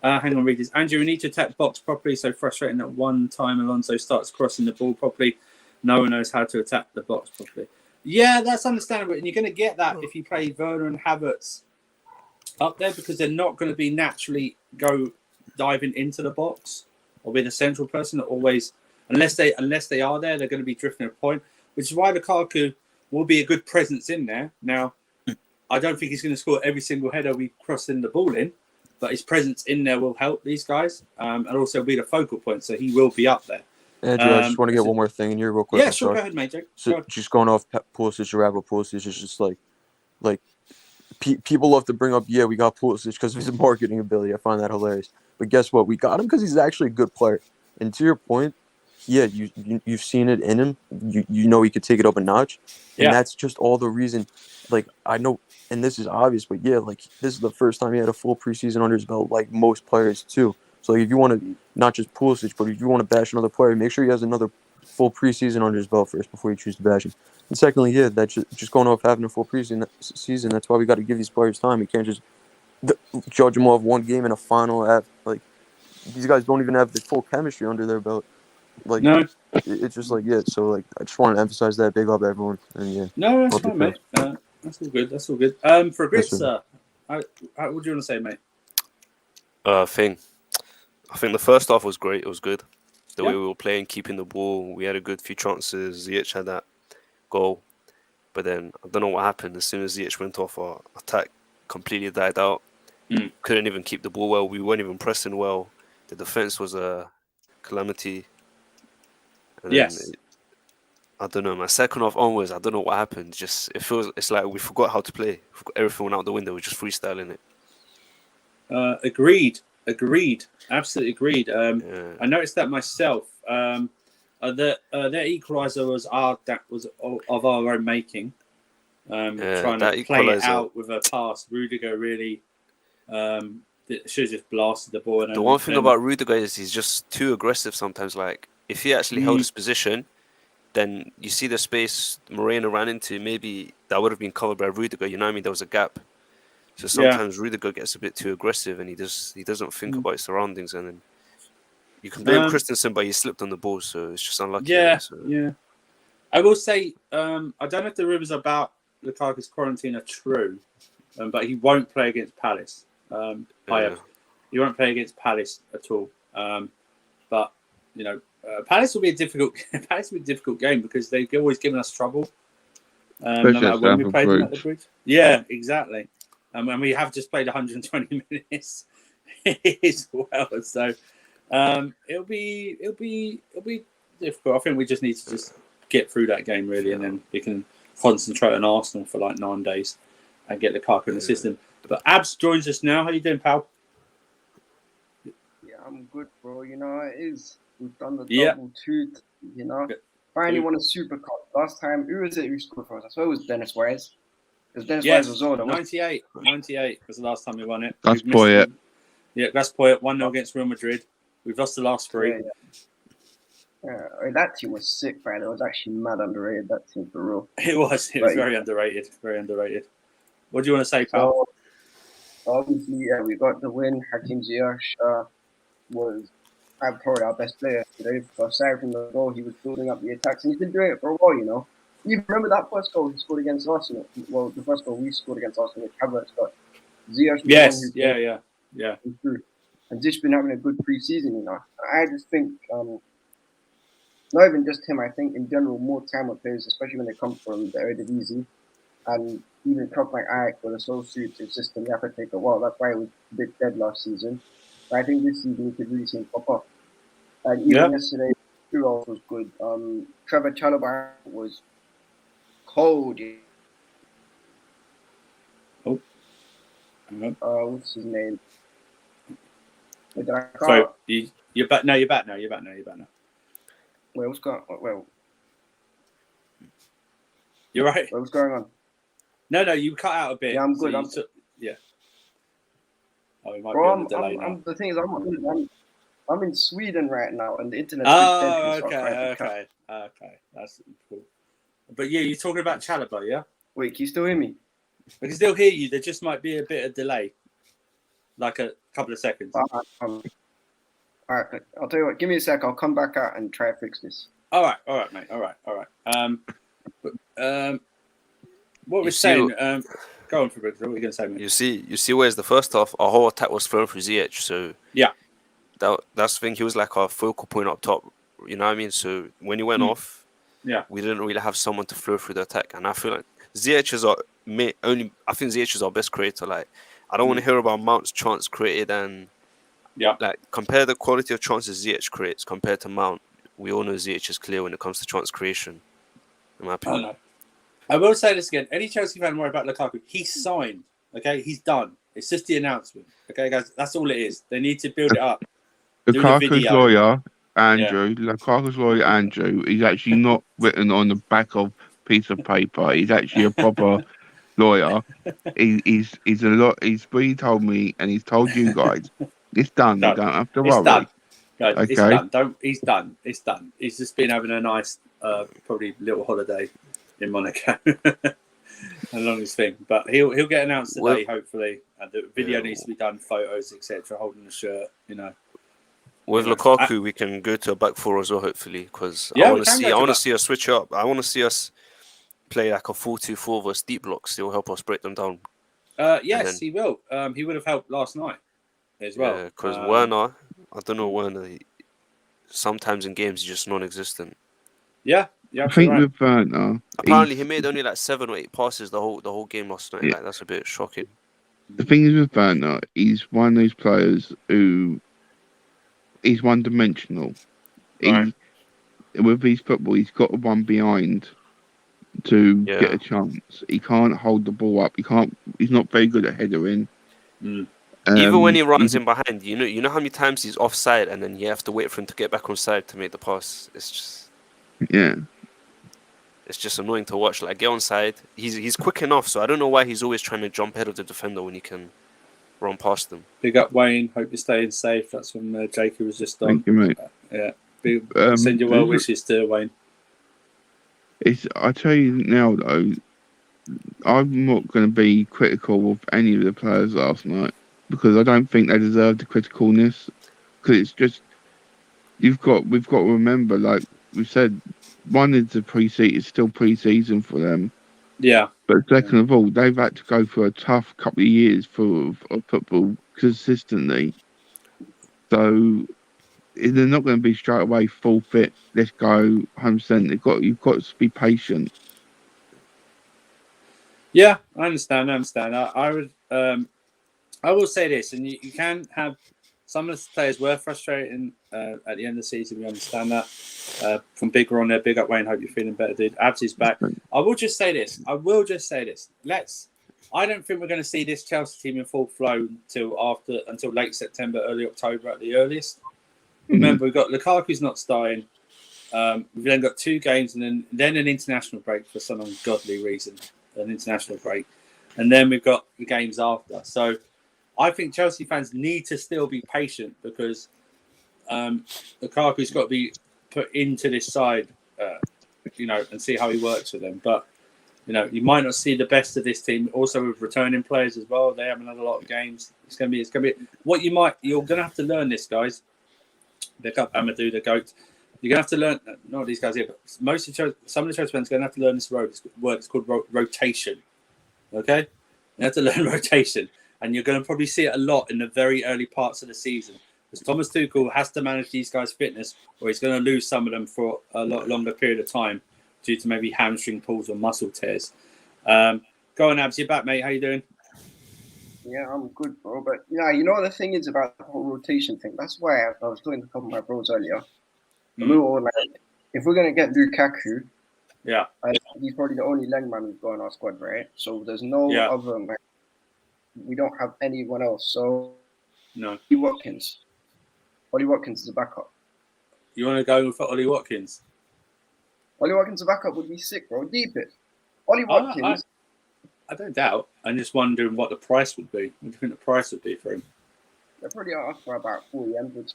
Hang on, readers. Andrew, we need to attack box properly. So frustrating that one time Alonso starts crossing the ball properly, no one knows how to attack the box properly. Yeah, that's understandable. And you're going to get that if you play Werner and Havertz up there, because they're not going to be naturally diving into the box or be the central person that always, unless they are there, they're going to be drifting a point, which is why Lukaku will be a good presence in there. Now, I don't think he's going to score every single header we crossing the ball in, but his presence in there will help these guys, and also be the focal point, so he will be up there. Andrew, I just want to get one more thing in here real quick. Yeah, sure, go ahead, mate. Jake. So just going off Pulisic, Pulisic is just like people love to bring up, we got Pulisic because of his marketing ability. I find that hilarious. But guess what? We got him because he's actually a good player. And to your point, you've seen it in him. You know he could take it up a notch. And that's just all the reason. Like, I know, and this is obvious, but this is the first time he had a full preseason under his belt, like most players too. So if you want to, not just Pulisic, but if you want to bash another player, make sure he has another full preseason under his belt first before you choose to bash him. And secondly, that's just going off having a full preseason season. That's why we got to give these players time. You can't just judge them off one game in a final. These guys don't even have the full chemistry under their belt. No. It's just So I just want to emphasize that. Big up everyone. And no, that's fine, mate. That's all good. That's all good. For a grid, sir, what do you want to say, mate? I think the first half was great. It was good. The way we were playing, keeping the ball. We had a good few chances. Ziyech had that goal. But then, I don't know what happened. As soon as Ziyech went off, our attack completely died out. Couldn't even keep the ball well. We weren't even pressing well. The defence was a calamity. And I don't know. My second half onwards, I don't know what happened. It's like we forgot how to play. Everything went out the window. We're just freestyling it. Agreed. Absolutely agreed. I noticed that myself. Their equaliser was of our own making. Trying to play it out with a pass. Rudiger really should have just blasted the ball. The one thing about Rudiger is he's just too aggressive sometimes. Like, if he actually held his position, then you see the space Moreno ran into, maybe that would have been covered by Rudiger. You know what I mean? There was a gap. So sometimes Rudiger gets a bit too aggressive and he doesn't think about his surroundings, and then You can blame Christensen, but he slipped on the ball, so it's just unlucky. Yeah, so. yeah. I will say, I don't know if the rumours about Lukaku's quarantine are true, but he won't play against Palace. He won't play against Palace at all. But you know, Palace will be a difficult game because they've always given us trouble. No matter when we played them at the Bridge. Yeah, exactly. And we have just played 120 minutes as well. So it'll be difficult. I think we just need to just get through that game really, and then we can concentrate on Arsenal for like 9 days and get Lukaku in the system. But Abs joins us now. How you doing, pal? Yeah, I'm good, bro. You know it is. We've done the double toot. You know, finally won a Super Cup. Last time, who was it who scored for us? I swear it was Dennis Wise. Because Dennis Wise was on. 98 was the last time we won it. That's Poyet. Yeah, that's Poyet. 1-0 against Real Madrid. We've lost the last 3. That team was sick, man. It was actually mad underrated, that team, for real. It was very underrated. Very underrated. What do you want to say, pal? So, obviously, we got the win. Hakim Ziyech was probably our best player today. Aside from the goal, he was building up the attacks, and he's been doing it for a while, you know. You remember that first goal he scored against Arsenal? Well, the first goal we scored against Arsenal with Havertz, but Ziyech. Yes, yeah. And just been having a good pre-season, you know. I just think, not even just him, I think in general, more time with players, especially when they come from the Eredivisie, and even clubs like Ajax with a so suited system, you have to take a while. That's why it was a bit dead last season. But I think this season we could really see him pop up. And even yesterday, who else was good? Trevor Chalobah was cold. Oh. What's his name? Sorry, you're back now. You're back now. Wait, what's going on? Well, you're right. Wait, what's going on? No, you cut out a bit. Yeah, I'm good. Yeah. Oh, it might Bro, be on the delay now. the thing is, I'm in Sweden right now, and the internet. Okay. That's cool. But yeah, you're talking about Chalobah, yeah? Wait, can you still hear me? I can still hear you. There just might be a bit of delay, like a couple of seconds. All right, I'll tell you what. Give me a sec. I'll come back out and try to fix this. All right, mate. All right. What we're saying. Go on, Fabrice. What are you going to say, mate? You see, where's the first half? Our whole attack was thrown through Ziyech. So yeah, that's the thing. He was like our focal point up top. You know what I mean? So when he went off, we didn't really have someone to flow through the attack. And I feel like Ziyech is I think Ziyech is our best creator. Like, I don't want to hear about Mount's chance created and like compare the quality of chances Ziyech creates compared to Mount. We all know Ziyech is clear when it comes to chance creation. In my opinion. I will say this again. Any Chelsea fan worry about Lukaku? He's signed. Okay, he's done. It's just the announcement. Okay, guys, that's all it is. They need to build it up. Lukaku's lawyer, Andrew, he's actually not written on the back of a piece of paper. He's actually a proper lawyer. He's a lot. He's really told me, and he's told you guys, it's done. You don't have to worry. It's done. Guys, okay. It's done. He's done. It's done. He's just been having a nice, probably little holiday in Monaco. Along his thing, but he'll get announced today, hopefully. And the video needs to be done, photos, etc. Holding the shirt, you know. With Lukaku, we can go to a back four as well, hopefully, because I want to see us switch up. I want to see us play like a 4-2-4 versus deep blocks. He'll help us break them down. Yes, he will. He would have helped last night as well. Yeah, because Werner, I don't know Werner. Sometimes in games, he's just non-existent. Yeah. I think with Werner, apparently he made only like 7 or 8 passes the whole game last night. Yeah. Like, that's a bit shocking. The thing is with Werner, he's one of those players who he's one-dimensional. Right. With his football, he's got to run behind to get a chance. He can't hold the ball up. He's not very good at headering. Even when he runs in behind, you know how many times he's offside, and then you have to wait for him to get back on side to make the pass. It's just it's just annoying to watch. Like, get on side. He's quick enough, so I don't know why he's always trying to jump ahead of the defender when he can run past them. Big up, Wayne. Hope you're staying safe. That's from Jacob was just on. Thank you, mate. Send your well wishes to Wayne. I tell you now, though, I'm not going to be critical of any of the players last night because I don't think they deserve the criticalness. Because it's just we've got to remember, like we said, one is the pre-season, it's still pre-season for them. Yeah. But second of all, they've had to go through a tough couple of years of football consistently. So they're not going to be straight away full fit. Let's go 100%. You've got to be patient. Yeah, I understand. I would. I will say this, and you can have some of the players were frustrating at the end of the season. We understand that. From Bigger on there, big up Wayne. Hope you're feeling better, dude. Abs is back. I will just say this. I don't think we're going to see this Chelsea team in full flow until late September, early October at the earliest. Remember, we've got Lukaku's not starting. We've then got 2 games and then an international break for some ungodly reason. An international break. And then we've got the games after. So I think Chelsea fans need to still be patient because Lukaku's got to be put into this side, and see how he works with them. But, you might not see the best of this team. Also with returning players as well. They haven't had a lot of games. It's going to be you're going to have to learn this, guys. Pick up Amadou, the GOAT. You're going to have to learn, not these guys here, but some of the Chelsea fans are going to have to learn this word. It's called rotation. Okay? You have to learn rotation. And you're going to probably see it a lot in the very early parts of the season. Because Thomas Tuchel has to manage these guys' fitness or he's going to lose some of them for a lot longer period of time due to maybe hamstring pulls or muscle tears. Go on, Abs. You're back, mate. How you doing? Yeah, I'm good, bro. But, the thing is about the whole rotation thing. That's why I was talking to a couple of my bros earlier. We were all like, if we're going to get Lukaku, he's probably the only leg man we've got in our squad, right? So there's no other, we don't have anyone else. So, no. Ollie Watkins is a backup. You want to go for Ollie Watkins? Ollie Watkins a backup would be sick, bro. Deep it. Ollie Watkins. I don't doubt. I'm just wondering what the price would be. What do you think the price would be for him? They're probably after about 40 M's.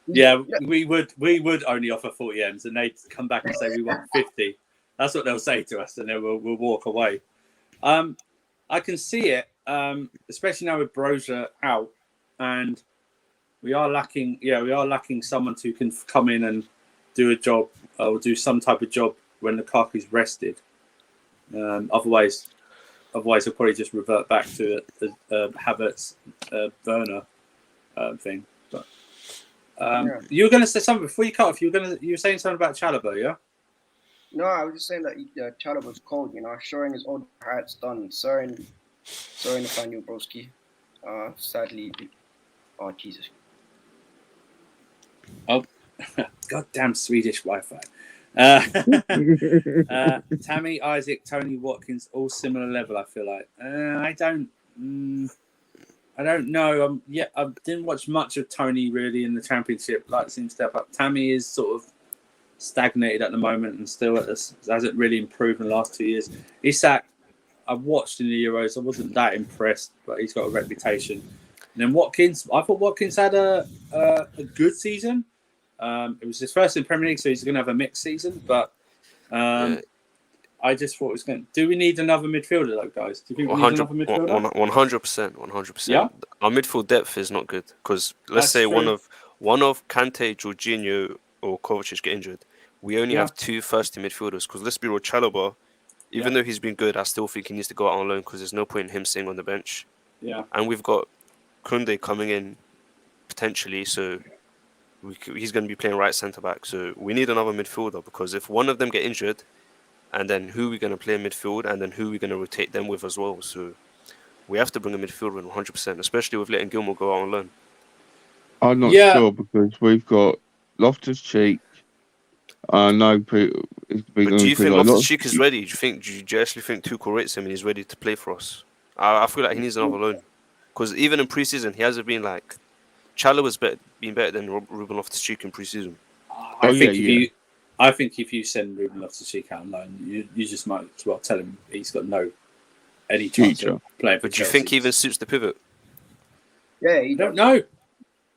Yeah, we would only offer 40 M's, and they'd come back and say we want 50. That's what they'll say to us, and then we'll walk away. I can see it, especially now with Brozier out, and we are lacking someone who can come in and do a job or do some type of job when Lukaku's rested. Otherwise, he'll probably just revert back to the Havertz, Werner thing. But you were going to say something before you cut off. You were saying something about Chalobah, yeah? No, I was just saying that Chalobah's cold. Showing his old hat's done. Sorry, Nathaniel Broski. Sadly, oh Jesus. Oh, goddamn Swedish Wi-Fi. Tammy, Isaac, Tony, Watkins, all similar level. I feel like I don't know. I didn't watch much of Tony really in the Championship. Like seeing step up. Tammy is sort of stagnated at the moment and still hasn't really improved in the last 2 years. Isak, I've watched in the Euros. I wasn't that impressed, but he's got a reputation. And then Watkins, I thought Watkins had a good season. It was his first in Premier League, so he's going to have a mixed season. But I just thought it was going to... Do we need another midfielder, though, guys? Do you think we need another midfielder? 100%. Yeah? Our midfield depth is not good because let's say one of Kante, Jorginho, or Kovacic get injured. We only have 2 first-team midfielders because let's be real, Chalobah, even though he's been good, I still think he needs to go out on loan because there's no point in him staying on the bench. Yeah. And we've got Kunde coming in potentially, so he's going to be playing right centre-back. So we need another midfielder because if one of them get injured, and then who are we going to play in midfield, and then who are we going to rotate them with as well. So we have to bring a midfielder in 100%, especially with letting Gilmour go out on loan. I'm not sure because we've got Loftus-Cheek. I know. But do you think Loftus-Cheek is ready? Do you actually think Tuchel rates him and he's ready to play for us? I feel like he needs another loan because even in pre-season he hasn't been like Chalobah's been better than Ruben Loftus-Cheek in pre-season. I think if you send Ruben Loftus-Cheek out on loan, you just might as well tell him he's got any chance of playing for Chelsea. Do you think he even suits the pivot? Yeah, he don't know.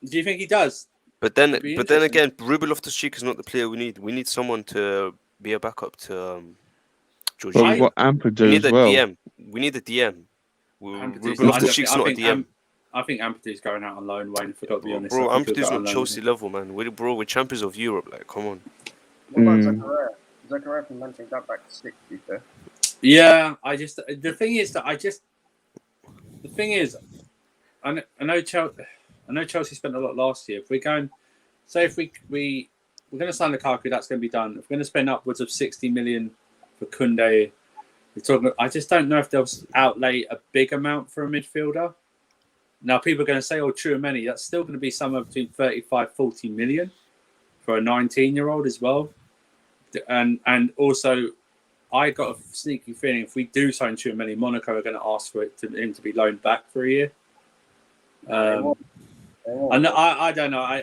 Do you think he does? But then again, Ruben Loftus-Cheek is not the player we need. We need someone to be a backup to Jorginho. Well, what Amper do we need as well. DM. We need a DM. Ruben Loftus-Cheek's not a DM. I think Ampadu going out on loan. Wayne, if I got to be honest. Bro, I think he'll Ampadu's go not on loan. Chelsea level, man. We're champions of Europe. Like, come on. What about Zachariah? Zachariah from Man got back to 6, to be fair. Yeah, the thing is, I know Chelsea spent a lot last year. If we're going, say if we're going to sign Lukaku, that's going to be done. If we're going to spend upwards of 60 million for Koundé, we're talking. I just don't know if they'll outlay a big amount for a midfielder. Now people are going to say, "Oh, Tchouaméni," that's still going to be somewhere between 35-40 million for a 19-year-old as well. And also, I got a sneaky feeling if we do sign Tchouaméni, Monaco are going to ask for him to be loaned back for a year. I don't know.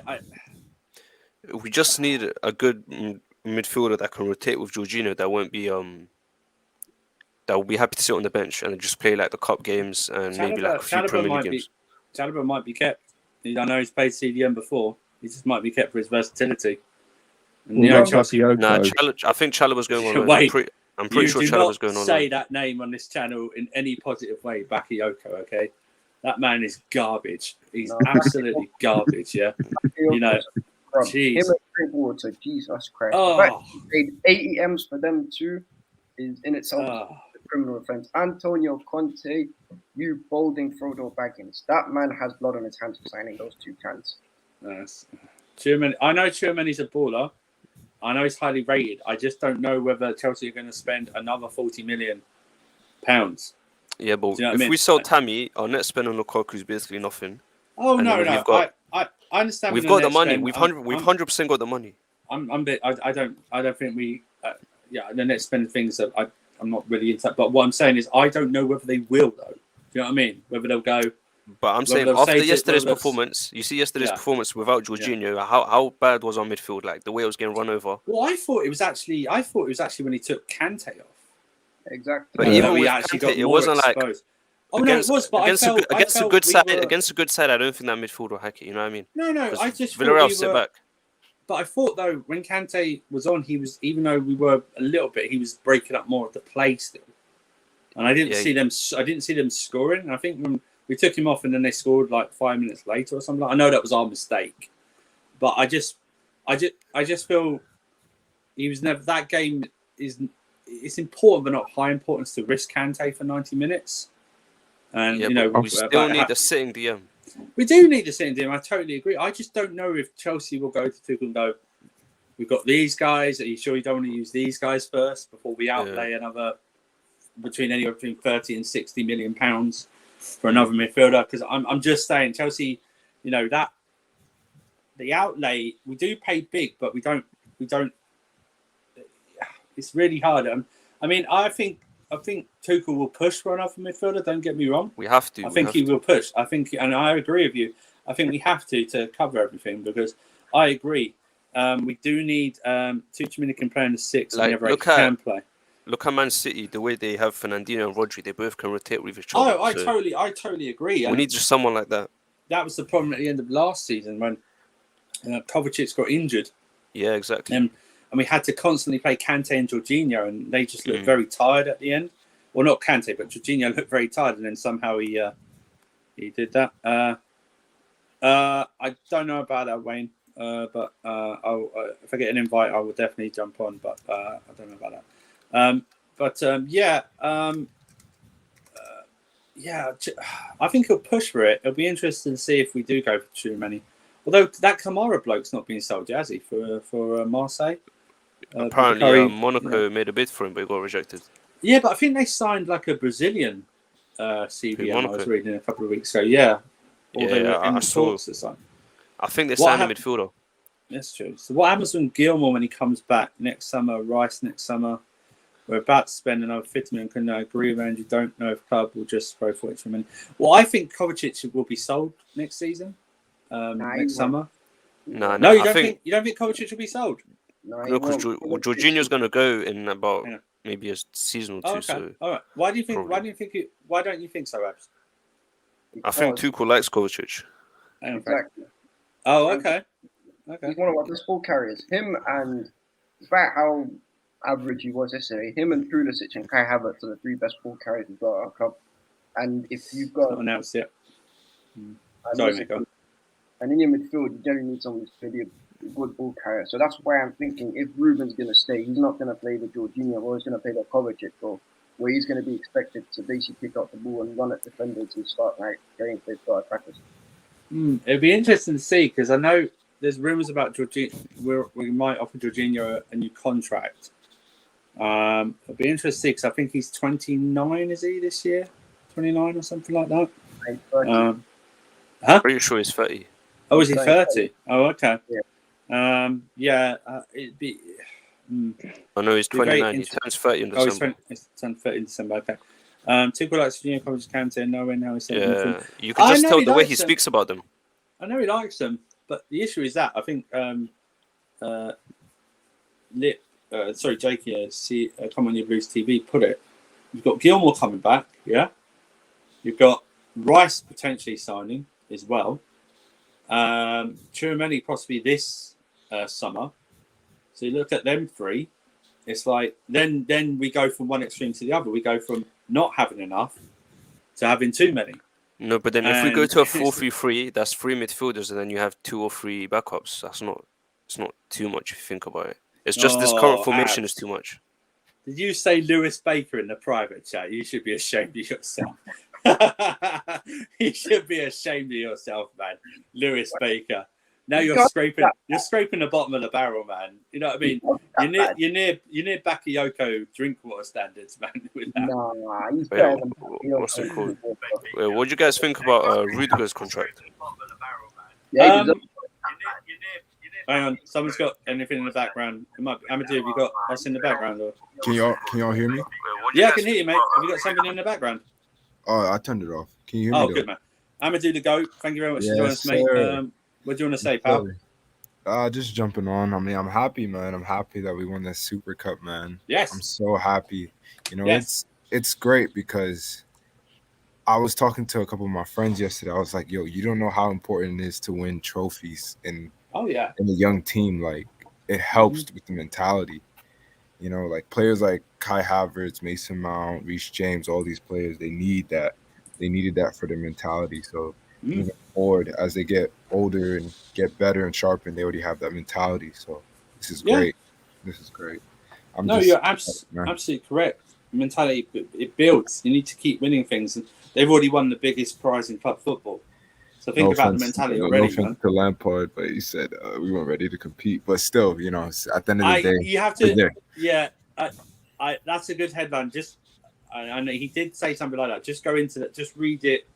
We just need a good midfielder that can rotate with Jorginho. That won't be that will be happy to sit on the bench and just play like the cup games and maybe like a few Premier League games. Chalobah might be kept. I know he's played CDM before. He just might be kept for his versatility. And, Chelsea. I think Chalobah's going on. Wait, I'm pretty sure Chalobah's going on. Say that name on this channel in any positive way, Bakayoko. Okay, that man is garbage. He's absolutely garbage. Yeah, jeez. Him and Drinkwater, Jesus Christ. Oh. The fact he paid 80 M's for them too is in itself a criminal offence. Antonio Conte, you balding Frodo Baggins. That man has blood on his hands for signing those 2 cans. Yes. I know Tchouaméni's a baller. I know he's highly rated. I just don't know whether Chelsea are going to spend another £40 million. Yeah, but if we sell Tammy, our net spend on Lukaku is basically nothing. Oh, no. I understand. We've got the money. We've 100% got the money. I don't think we. The net spend things that I'm not really into that. But what I'm saying is, I don't know whether they will though. Do you know what I mean? Whether they'll go. But I'm saying after yesterday's performance, you see yesterday's performance without Jorginho. How bad was our midfield? Like the way it was getting run over. Well, I thought it was actually when he took Kante off. Exactly. But even with Kante, it wasn't exposed. Against a good side, I don't think that midfield will hack it. You know what I mean? No. I just Villarreal sit back. But I thought though, when Kante was on, he was, even though we were a little bit, he was breaking up more of the play still. And I didn't see them. I didn't see them scoring. And I think when we took him off, and then they scored like 5 minutes later or something. I know that was our mistake, but I just feel he was never. That game it's important, but not high importance to risk Kante for 90 minutes. And we still need a sitting DM. We do need a sitting DM. I totally agree. I just don't know if Chelsea will go to Tuchel and go, "We've got these guys. Are you sure you don't want to use these guys first before we outlay another anywhere between 30 and 60 million pounds for another midfielder?" Because I'm just saying, Chelsea, that the outlay, we do pay big, but we don't. It's really hard. I think Tuchel will push for another midfielder. Don't get me wrong. We have to. I think he will push. And I agree with you. I think we have to cover everything, because I agree. We do need Tuchel can play in the 6 whenever he can play. Look at Man City, the way they have Fernandinho and Rodri. They both can rotate with each other. Oh, I totally agree. We need just someone like that. That was the problem at the end of last season when Kovacic got injured. Yeah, exactly. And we had to constantly play Kante and Jorginho, and they just looked very tired at the end. Well, not Kante, but Jorginho looked very tired, and then somehow he did that. I don't know about that, Wayne, but if I get an invite, I will definitely jump on, but I don't know about that. I think he'll push for it. It'll be interesting to see if we do go for Tchouaméni. Although that Kamara bloke's not being sold, has he, for Marseille? Apparently, Monaco made a bid for him, but he got rejected. Yeah, but I think they signed like a Brazilian CDM. I was reading a couple of weeks ago. Yeah, I saw. I think they signed a midfielder. That's true. So what happens when Gilmore, when he comes back next summer, Rice next summer? We're about to spend another 50 million. Can I agree with Andrew? Don't know if club will just throw for it for a minute. Well, I think Kovacic will be sold next season, next summer. No, you don't think Kovacic will be sold? No, because Jorginho's going to go in about maybe a season or two. Okay. So all right. Why don't you think so, Abs? I think Tuchel likes Kovacic. Exactly. Oh, okay. He's one of our best ball carriers. Him, and despite how average he was yesterday, him and Pulisic and Kai Havertz are the 3 best ball carriers we've got at our club. And if you've got... Not announced yet. Sorry, mate, go. And in your midfield, you generally need someone who's going to be a good ball carrier. So that's why I'm thinking if Ruben's going to stay, he's not going to play the Jorginho or he's going to play the Kovacic or where he's going to be expected to basically pick up the ball and run at defenders and start like going for start attackers. It'd be interesting to see because I know there's rumours about Jorginho. We might offer Jorginho a new contract. It'd be interesting to see because I think he's 29, is he this year? 29 or something like that. Pretty sure he's 30. Oh, is he 30? Oh, okay. Yeah. It'd be. I know he's 29. He turns 30 in December. He's turned 30 in December. Okay. Tuchel likes Jorginho, Kovacic, Kante, knowing how he said. Yeah, you can just tell the way he speaks about them. I know he likes them, but the issue is that I think Jake here, Come On Your Blues TV put it. You've got Gilmore coming back, yeah. You've got Rice potentially signing as well. Chiromeni possibly this summer. So you look at them three. It's like then we go from one extreme to the other. We go from not having enough to having too many. No, but then if we go to a 4-3-3, that's 3 midfielders, and then you have 2 or 3 backups. It's not too much if you think about it. It's just this current formation is too much. Did you say Lewis Baker in the private chat? You should be ashamed of yourself. You should be ashamed of yourself, man. Lewis Baker. Now you're scraping the bottom of the barrel, man. You know what I mean? You're near Bakayoko drink water standards, man. With that. Nah, he's better than what's it called? What do you guys think about Rudiger's contract? Yeah, hang on, someone's got anything in the background. Amadou, have you got us in the background? Or? Can y'all hear me? Yeah, I can hear you, mate. Have you got something in the background? Oh, I turned it off. Can you hear me? Oh, good, man. Amadou the GOAT. Thank you very much for joining us, mate. What do you want to say, pal? Just jumping on. I mean, I'm happy, man. I'm happy that we won this Super Cup, man. Yes. I'm so happy. You know, it's great because I was talking to a couple of my friends yesterday. I was like, yo, you don't know how important it is to win trophies in a young team. Like, it helps with the mentality. You know, like players like Kai Havertz, Mason Mount, Reece James, all these players, they need that. They needed that for their mentality. So moving forward, as they get older and get better and sharpen, they already have that mentality. So this is great. This is great. You're absolutely correct. Mentality, it builds. You need to keep winning things. And they've already won the biggest prize in club football. So think about the mentality already. No offense to Lampard, but he said we weren't ready to compete. But still, you know, at the end of the day, you have to. Yeah, that's a good headline. I know he did say something like that. Just go into that. Just read it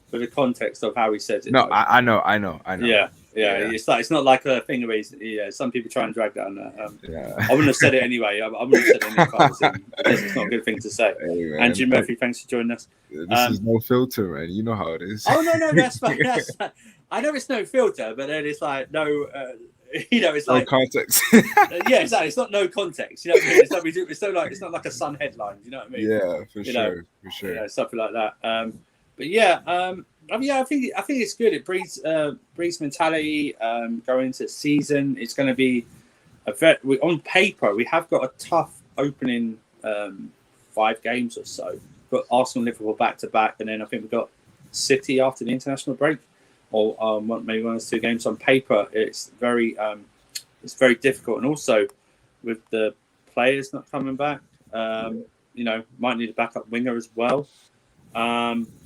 for the context of how he says it. No, I know. Yeah. It's not like a thing where some people try and drag that on that. I wouldn't have said it anyway. I wouldn't have said it anyway. It's not a good thing to say. Hey, Andrew Murphy, thanks for joining us. This is no filter, man. You know how it is. Oh no, that's fine. That's fine. I know it's no filter, but then it's like no. It's like no context. Yeah, exactly. It's not no context. You know what I mean? It's not like a Sun headline. You know what I mean? Yeah, for sure. Yeah, something like that. I think it's good. It breeds mentality. Going into the season, it's going to be on paper. We have got a tough opening 5 games or so. We've got Arsenal, Liverpool back to back, and then I think we've got City after the international break, or maybe 1 or 2 games. On paper, it's very difficult, and also with the players not coming back, might need a backup winger as well.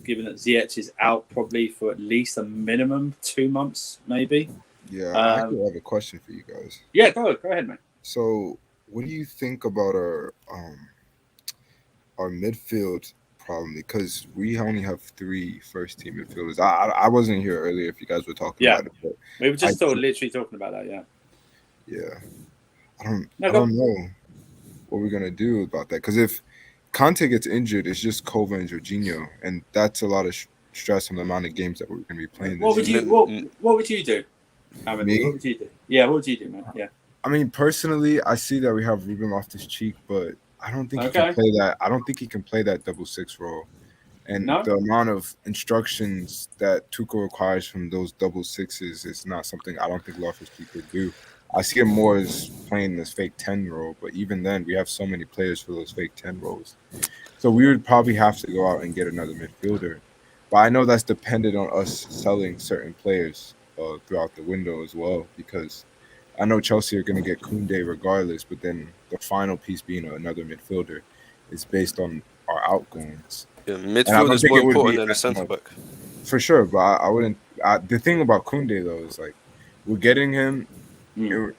Given that Ziyech is out probably for at least a minimum 2 months, maybe. Yeah, I actually have a question for you guys. Yeah, go ahead, man. So, what do you think about our midfield problem? Because we only have 3 first-team midfielders. I wasn't here earlier if you guys were talking about it. But we were just literally talking about that, yeah. Yeah. I don't know what we're going to do about that. Because if Kante gets injured, it's just Kova and Jorginho, and that's a lot of stress on the amount of games that we're going to be playing. What would you do? What would you do? Me? What would you do? Yeah, what would you do, man? Yeah. I mean, personally, I see that we have Ruben Loftus-Cheek, but I don't think he can play that. I don't think he can play that 6 role, and the amount of instructions that Tuchel requires from those 6s is not something I don't think Loftus-Cheek could do. I see him more as playing this fake 10 role, but even then, we have so many players for those fake 10 roles. So we would probably have to go out and get another midfielder. But I know that's dependent on us selling certain players throughout the window as well, because I know Chelsea are going to get Koundé regardless, but then the final piece being another midfielder is based on our outgoings. Yeah, midfield is more important than the centre back. For sure, but I wouldn't. The thing about Koundé though is like we're getting him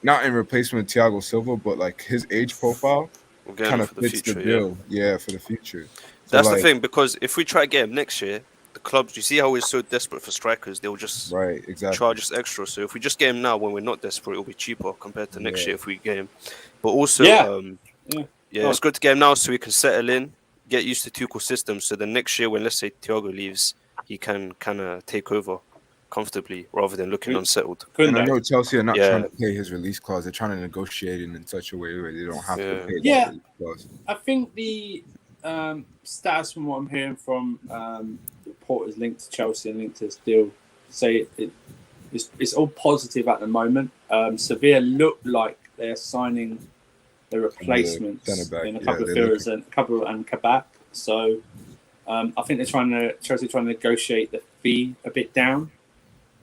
not in replacement of Thiago Silva, but like his age profile kind of fits the bill. Yeah, for the future. So that's the thing, because if we try to get him next year, the clubs, you see how we're so desperate for strikers, they'll just charge us extra. So if we just get him now when we're not desperate, it'll be cheaper compared to next year if we get him. But also, it's good to get him now so we can settle in, get used to Tuchel's system. So then next year, when let's say Thiago leaves, he can kind of take over comfortably rather than looking unsettled. And I know Chelsea are not trying to pay his release clause. They're trying to negotiate it in such a way where they don't have to pay that release clause. I think the stats from what I'm hearing from reporters linked to Chelsea and linked to this deal say it's all positive at the moment. Sevilla look like they're signing the replacements in a couple of fielders and Kepa. So I think Chelsea trying to negotiate the fee a bit down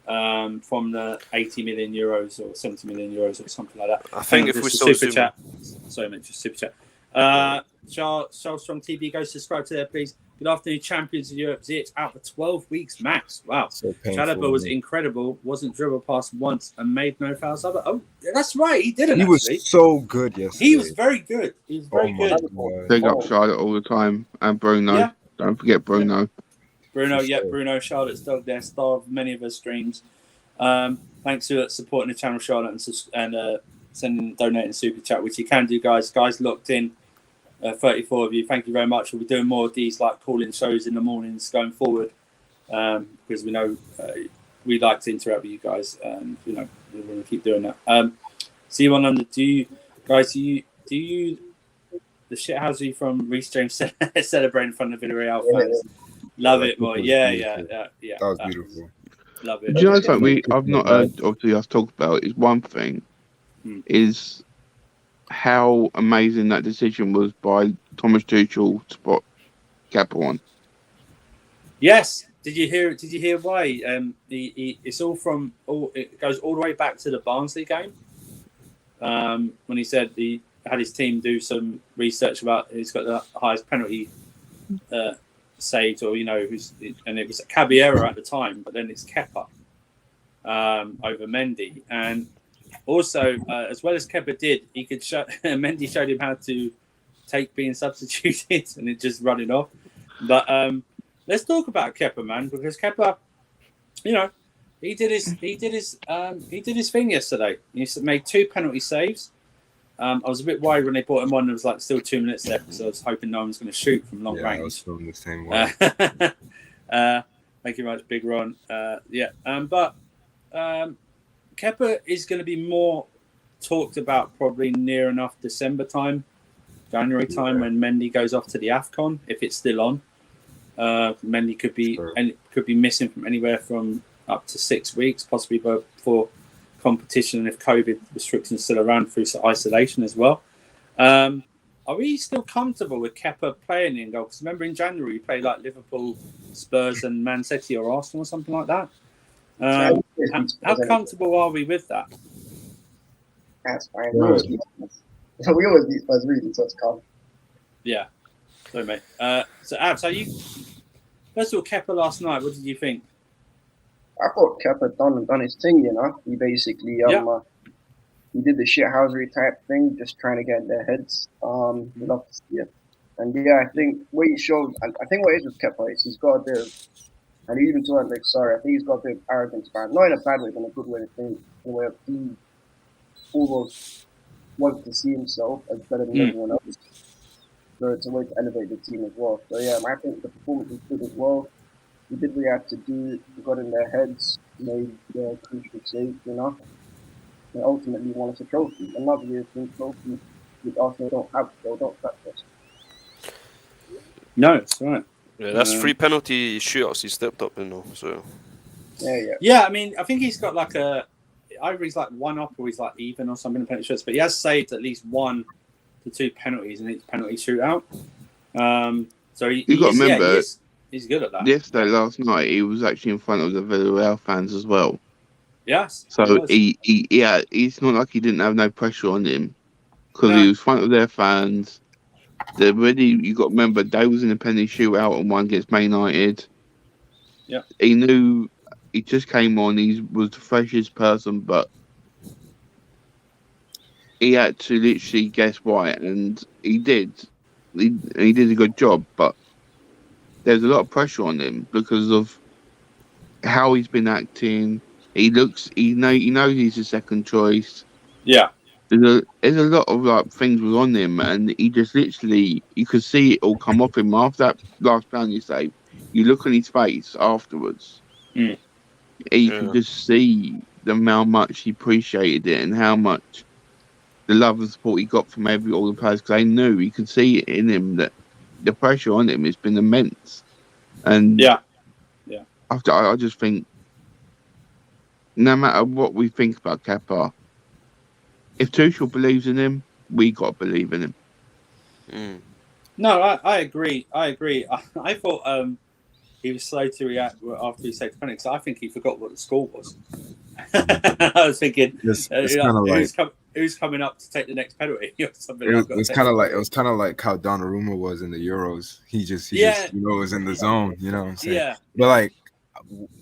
from the 80 million euros or 70 million euros or something like that. I think if we saw super chat, sorry, I meant just super chat. Charles from TV goes subscribe to there, please. Good afternoon, champions of Europe. Ziyech out for 12 weeks max. Wow. So Chalobah was incredible. Wasn't dribbled past once and made no fouls. Oh, that's right. He didn't. He was so good yesterday. He was very good. He was very good. Big up Charlotte all the time, and Bruno. Yeah. Don't forget Bruno. Bruno, Charlotte's dog there, star of many of her streams. Thanks for supporting the channel, Charlotte, and donating super chat, which you can do, guys. Guys locked in. 34 of you, thank you very much. We'll be doing more of these like call-in shows in the mornings going forward, because we know we like to interact with you guys, and we're going to keep doing that. See you on under. Do you the shithousery from Reece James celebrating in front of Villarreal fans? Love it, boy. Yeah. That was beautiful. Love it. Do you know something I've not heard obviously us talk about is one thing is how amazing that decision was by Thomas Tuchel to spot Kepa on. Yes. Did you hear why? It goes all the way back to the Barnsley game. When he said he had his team do some research about who's got the highest penalty saved, or and it was Caballero at the time, but then it's Kepa over Mendy. And also, as well as Kepa did, he could Mendy showed him how to take being substituted and it just running off. But let's talk about Kepa, man, because Kepa, he did his thing yesterday. He made 2 penalty saves. I was a bit worried when they brought him on. There was like still 2 minutes left, because I was hoping no one was going to shoot from long range. I was feeling the same way. Thank you very much, Big Ron. But Kepa is going to be more talked about probably near enough December time, January time, when Mendy goes off to the AFCON, if it's still on. Mendy could be missing from anywhere from up to 6 weeks, possibly before competition, and if COVID restrictions still around through isolation as well. Are we still comfortable with Kepa playing in goal? Because remember in January we played like Liverpool, Spurs, and Man City or Arsenal or something like that. How comfortable are we with that? That's fine. We always beat Spurs, really, so it's calm. Yeah. Sorry, mate. So, Abs, first of all, Kepa last night, what did you think? I thought Kepa done his thing, He basically he did the shithousery type thing, just trying to get in their heads. We love to see it. And I think what he showed, I think what it is with Kepa is he's got a bit of, and he even told him, I think he's got a bit of arrogance about it. Not in a bad way, but in a good way, I think, in a way of he almost wants to see himself as better than everyone else. So it's a way to elevate the team as well. So I think the performance was good as well. He did what he had to do. He got in their heads, made their crucial saves, and ultimately won us a trophy. Another European trophy, which Arsenal don't have, so don't touch us. No, it's right. Yeah, that's 3 penalty shootouts he stepped up in, so. Yeah, I mean, I think he's got like either he's like 1 up or he's like even or something in penalty shots, but he has saved at least 1 to 2 penalties in each penalty shootout. So you got to remember, He's good at that. Yesterday, last night, he was actually in front of the Villarreal fans as well. Yes. So it's not like he didn't have no pressure on him because he was in front of their fans. They're ready. You got to remember, they was in a penalty shootout and one against Man United. Yeah. He knew. He just came on. He was the freshest person, but he had to literally guess right, and he did. He did a good job, but there's a lot of pressure on him because of how he's been acting. He knows he's a second choice. Yeah. There's a lot of like things was on him, and he just literally, you could see it all come off him after that last penalty save. You look on his face afterwards, you could just see how much he appreciated it and how much the love and support he got from all the players. Because they knew, you could see it in him that the pressure on him has been immense. And I just think, no matter what we think about Kepa, if Tuchel believes in him, we got to believe in him. No, I agree. I thought he was slow to react after he saved the penalty. I think he forgot what the score was. I was thinking, it's kind of like who's coming up to take the next penalty or something. It was kind of like how Donnarumma was in the Euros. He just was in the zone. You know what I'm saying? Yeah. But like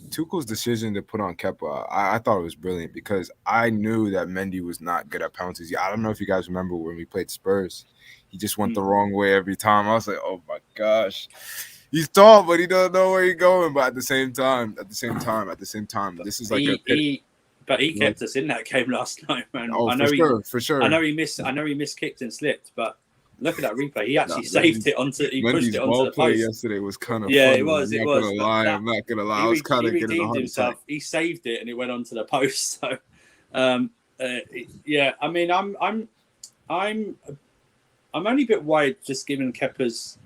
Tuchel's decision to put on Kepa, I thought it was brilliant because I knew that Mendy was not good at penalties. I don't know if you guys remember when we played Spurs. He just went the wrong way every time. I was like, oh my gosh. He's tall, but he doesn't know where he's going. But at the same time, this is like But he kept us in that game last night, man. Oh, for sure. I know he missed kicked and slipped, but look at that replay. He actually saved it onto. He pushed it onto the post. Yesterday was kind of fun. It was. I'm not gonna lie. I was kind of getting a heart attack. He saved it and it went onto the post. So, yeah. I mean, I'm only a bit worried just given Kepa's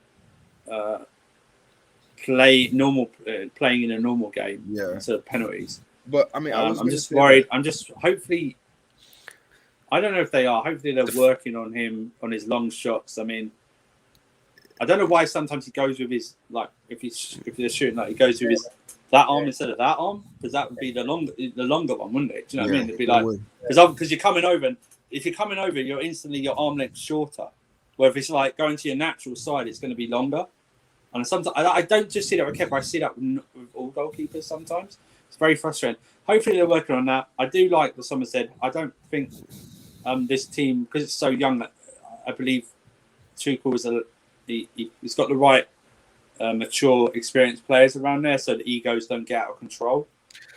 playing in a normal game instead of penalties. But I mean, I'm just worried. I'm just hopefully. I don't know if they are. Hopefully, they're working on him on his long shots. I mean, I don't know why sometimes he goes with his if they're shooting he goes with his that arm instead of that arm, because that would be the longer one, wouldn't it? Do you know what I mean? It'd be like because you're coming over, and if you're coming over, you're instantly your arm length shorter. Where if it's like going to your natural side, it's going to be longer. And sometimes I don't just see that with Kepa. I see that with all goalkeepers sometimes. It's very frustrating. Hopefully they're working on that. I do like what someone said. I don't think this team, because it's so young, I believe Tuchel he's got the right mature, experienced players around there, so the egos don't get out of control.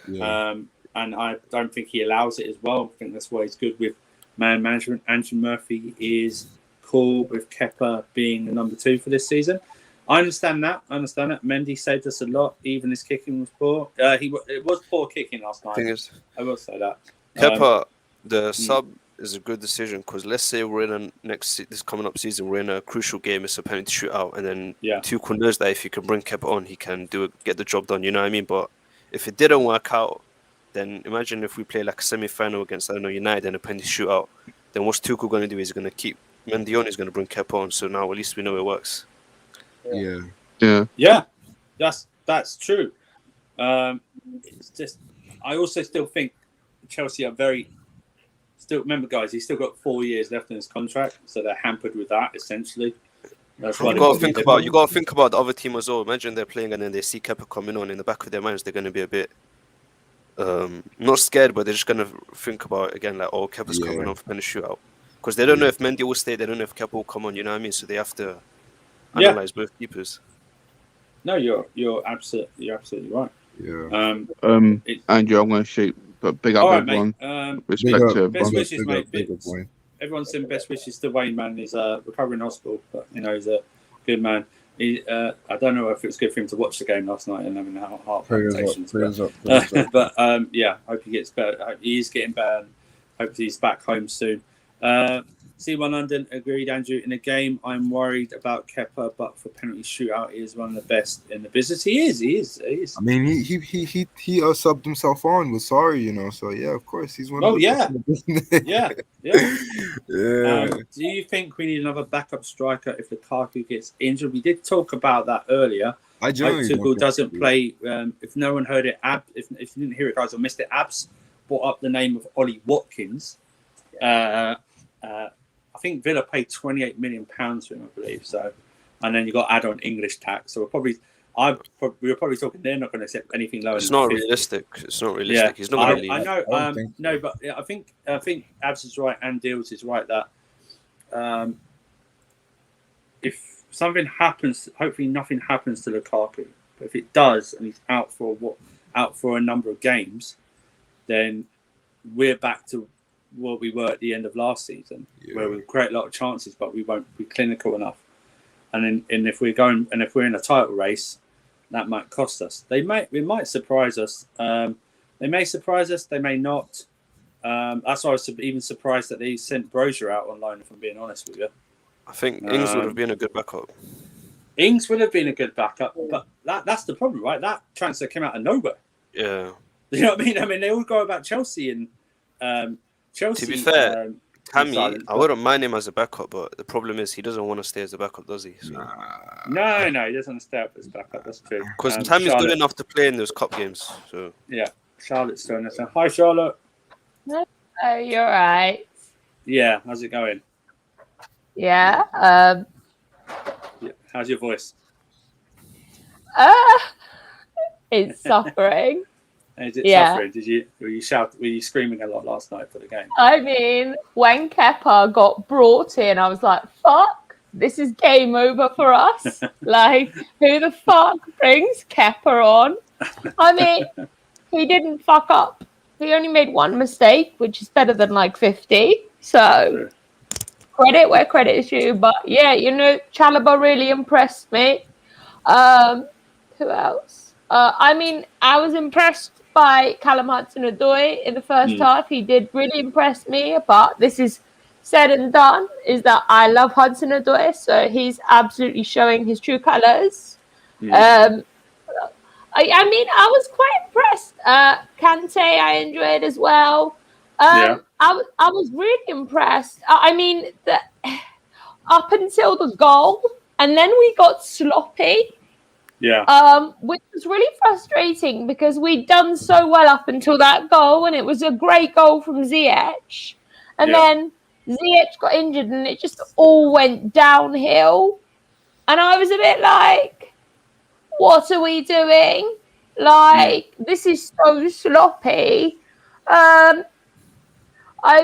Yeah. And I don't think he allows it as well. I think that's why he's good with man management. Andrew Murphy is cool with Kepa being the number 2 for this season. I understand that. Mendy saved us a lot. Even his kicking was poor. It was poor kicking last night. I will say that. Kepa, the sub is a good decision because let's say we're in this coming up season, we're in a crucial game. It's a penalty shootout, and then Tuchel knows that if he can bring Kepa on, he can get the job done. You know what I mean? But if it didn't work out, then imagine if we play like a semi-final against United in a penalty shootout. Then what's Tuchel going to do? He's going to keep Mendy on. He's going to bring Kepa on. So now at least we know it works. Yeah. That's true. It's just I also still think Chelsea are remember guys, he's still got 4 years left in his contract, so they're hampered with that essentially. That's why you got to think about the other team as well. Imagine they're playing and then they see Kepa coming on. In the back of their minds, they're going to be a bit not scared, but they're just going to think about it again, like, oh, Kepa's coming on for penalty shootout, because they don't know if Mendy will stay, they don't know if Kepa will come on. You know what I mean? So they have to analyze both keepers. No, you're absolutely right. Yeah. Andrew, I'm going to shoot, but big up everyone. Respect to best wishes, mate. Everyone's sending best wishes to Wayne, man. He's recovering in hospital, but he's a good man. I don't know if it was good for him to watch the game last night and having heart palpitations. But hope he gets better. He is getting better. Hope he's back home soon. C1 London agreed, Andrew. In a game, I'm worried about Kepa, but for penalty shootout, he is one of the best in the business. He is. I mean, he subbed himself on with sorry, So yeah, of course, he's one. Of the best in the yeah. Do you think we need another backup striker if Lukaku gets injured? We did talk about that earlier. I genuinely Tuchel doesn't play. If no one heard it, if you didn't hear it, guys, or missed it, Abs brought up the name of Ollie Watkins. I think Villa paid £28 million for him, I believe. So, and then you got add on English tax. So we were probably talking. They're not going to accept anything lower. It's not realistic. It's not realistic. He's not going to leave. I know. No, but I think Abs is right and Deals is right that if something happens, hopefully nothing happens to Lukaku. But if it does, and he's out for a number of games, then we're back to what we were at the end of last season, where we create a lot of chances, but we won't be clinical enough. And if we're in a title race, that might cost us. It might surprise us. They may surprise us. They may not. That's why I was even surprised that they sent Brozier out on loan, if I'm being honest with you. I think Ings would have been a good backup. Ings would have been a good backup, but that's the problem, right? That transfer came out of nowhere. Yeah. You know what I mean? I mean, they all go about Chelsea and Chelsea. To be fair, Tammy, I wouldn't mind him as a backup, but the problem is he doesn't want to stay as a backup, does he? So. No, he doesn't want to stay up as backup. That's true. Because Tammy's good enough to play in those cup games. So yeah, Charlotte's doing this. Hi, Charlotte. Oh, you're right. Yeah, how's it going? Yeah. How's your voice? It's suffering. Is it suffering? Were you screaming a lot last night for the game? I mean, when Kepa got brought in, I was like, fuck, this is game over for us. Like, who the fuck brings Kepa on? I mean, he didn't fuck up. He only made one mistake, which is better than like 50. So credit where credit is due. But yeah, Chalobah really impressed me. Who else? I mean, I was impressed by Callum Hudson-Odoi in the first half. He did really impress me, but this is said and done, is that I love Hudson-Odoi, so he's absolutely showing his true colours. I mean, I was quite impressed. Kante, I enjoyed as well. I was really impressed. I mean, up until the goal, and then we got sloppy. Yeah. Which was really frustrating because we'd done so well up until that goal, and it was a great goal from Ziyech. And then Ziyech got injured, and it just all went downhill. And I was a bit like, what are we doing? Like, this is so sloppy. I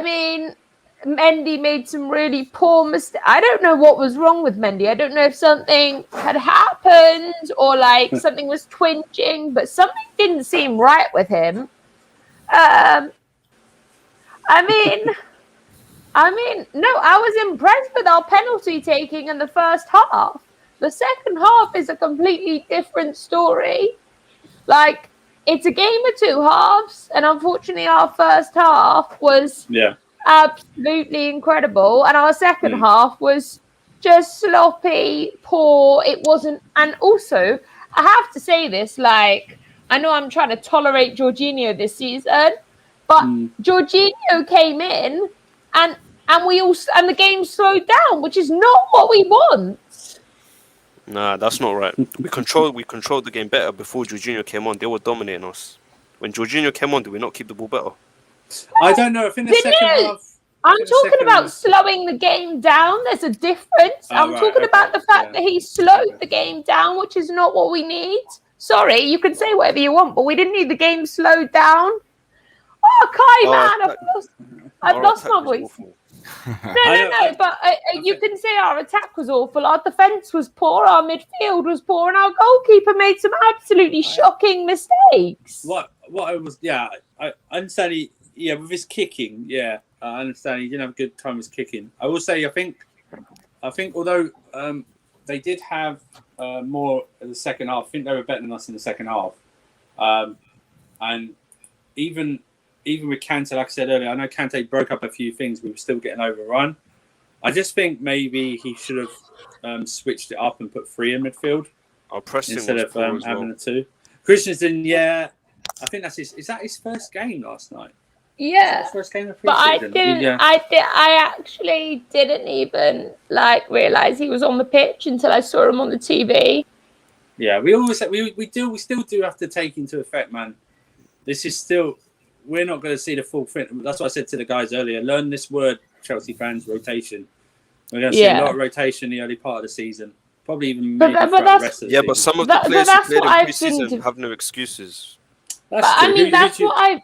mean, Mendy made some really poor mistakes. I don't know what was wrong with Mendy. I don't know if something had happened or like something was twinging, but something didn't seem right with him. I mean, no, I was impressed with our penalty taking in the first half. The second half is a completely different story. Like, it's a game of two halves, and unfortunately our first half was absolutely incredible, and our second half was just sloppy, poor. It wasn't, and also I have to say this, like, I know I'm trying to tolerate Jorginho this season, but Jorginho came in and the game slowed down, which is not what we want. Nah, that's not right. We controlled the game better before Jorginho came on. They were dominating us. When Jorginho came on, did we not keep the ball better? I don't know. I think the second half. I'm talking about slowing the game down. There's a difference. I'm talking about the fact that he slowed the game down, which is not what we need. Sorry, you can say whatever you want, but we didn't need the game slowed down. Oh, Kai, man, I've lost my voice. No, but you can say our attack was awful, our defence was poor, our midfield was poor, and our goalkeeper made some absolutely shocking mistakes. What I was, I understand with his kicking, I understand he didn't have a good time with his kicking. I will say, I think although they did have more in the second half, I think they were better than us in the second half. And even with Kante, like I said earlier, I know Kante broke up a few things. We were still getting overrun. I just think maybe he should have switched it up and put 3 in midfield instead of having the 2. Christensen, I think that's his. Is that his first game last night? Yeah, his first game of but I pre-season? didn't. I actually didn't even realize he was on the pitch until I saw him on the TV. Yeah, we still do have to take into effect, man. This is still, we're not going to see the full fit. That's what I said to the guys earlier. Learn this word, Chelsea fans, rotation. We're going to see a lot of rotation in the early part of the season. Probably even maybe throughout the rest of the season. But some of the players who played in pre-season have no excuses. That's true. I mean, that's what I...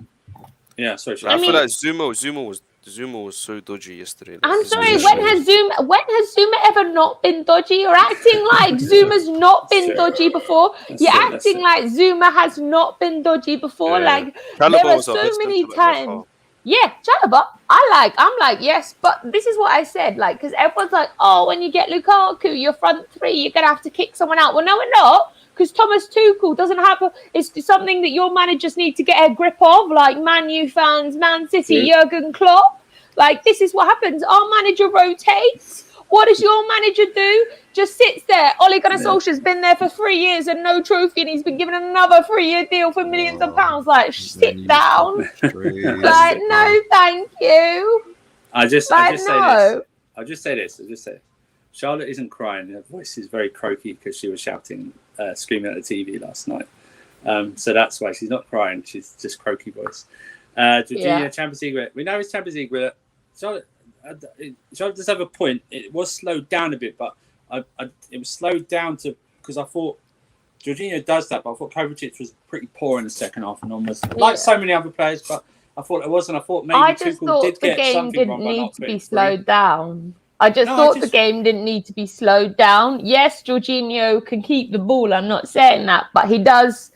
Yeah, sorry. I feel like Zouma was so dodgy yesterday. I'm sorry. When has Zouma ever not been dodgy? You're acting like Zuma's not been dodgy before. You're acting like Zouma has not been dodgy before. Like there are so many times. Yeah, Chalobah. I'm like, yes, but this is what I said. Like, because everyone's like, oh, when you get Lukaku, your front three, you're gonna have to kick someone out. Well, no, we're not. Because Thomas Tuchel doesn't have it's something that your managers need to get a grip of, like Man U fans, Man City, Jurgen Klopp. Like, this is what happens. Our manager rotates. What does your manager do? Just sits there. Ole Gunnar Solskjaer's been there for 3 years and no trophy, and he's been given another 3-year deal for millions of pounds. Like, sit down. Like, no, thank you. I'll just say this. Charlotte isn't crying. Her voice is very croaky because she was shouting, screaming at the TV last night. So that's why she's not crying. She's just croaky voice. Jorginho, Champions League winner. We know it's Champions League winner. Charlotte does have a point. It was slowed down a bit, but it was slowed down because I thought Jorginho does that, but I thought Kovacic was pretty poor in the second half and almost like so many other players. But I thought it wasn't. I thought maybe Tuchel did get something wrong by not putting slowed down. I just thought the game didn't need to be slowed down. Yes, Jorginho can keep the ball. I'm not saying that, but he does.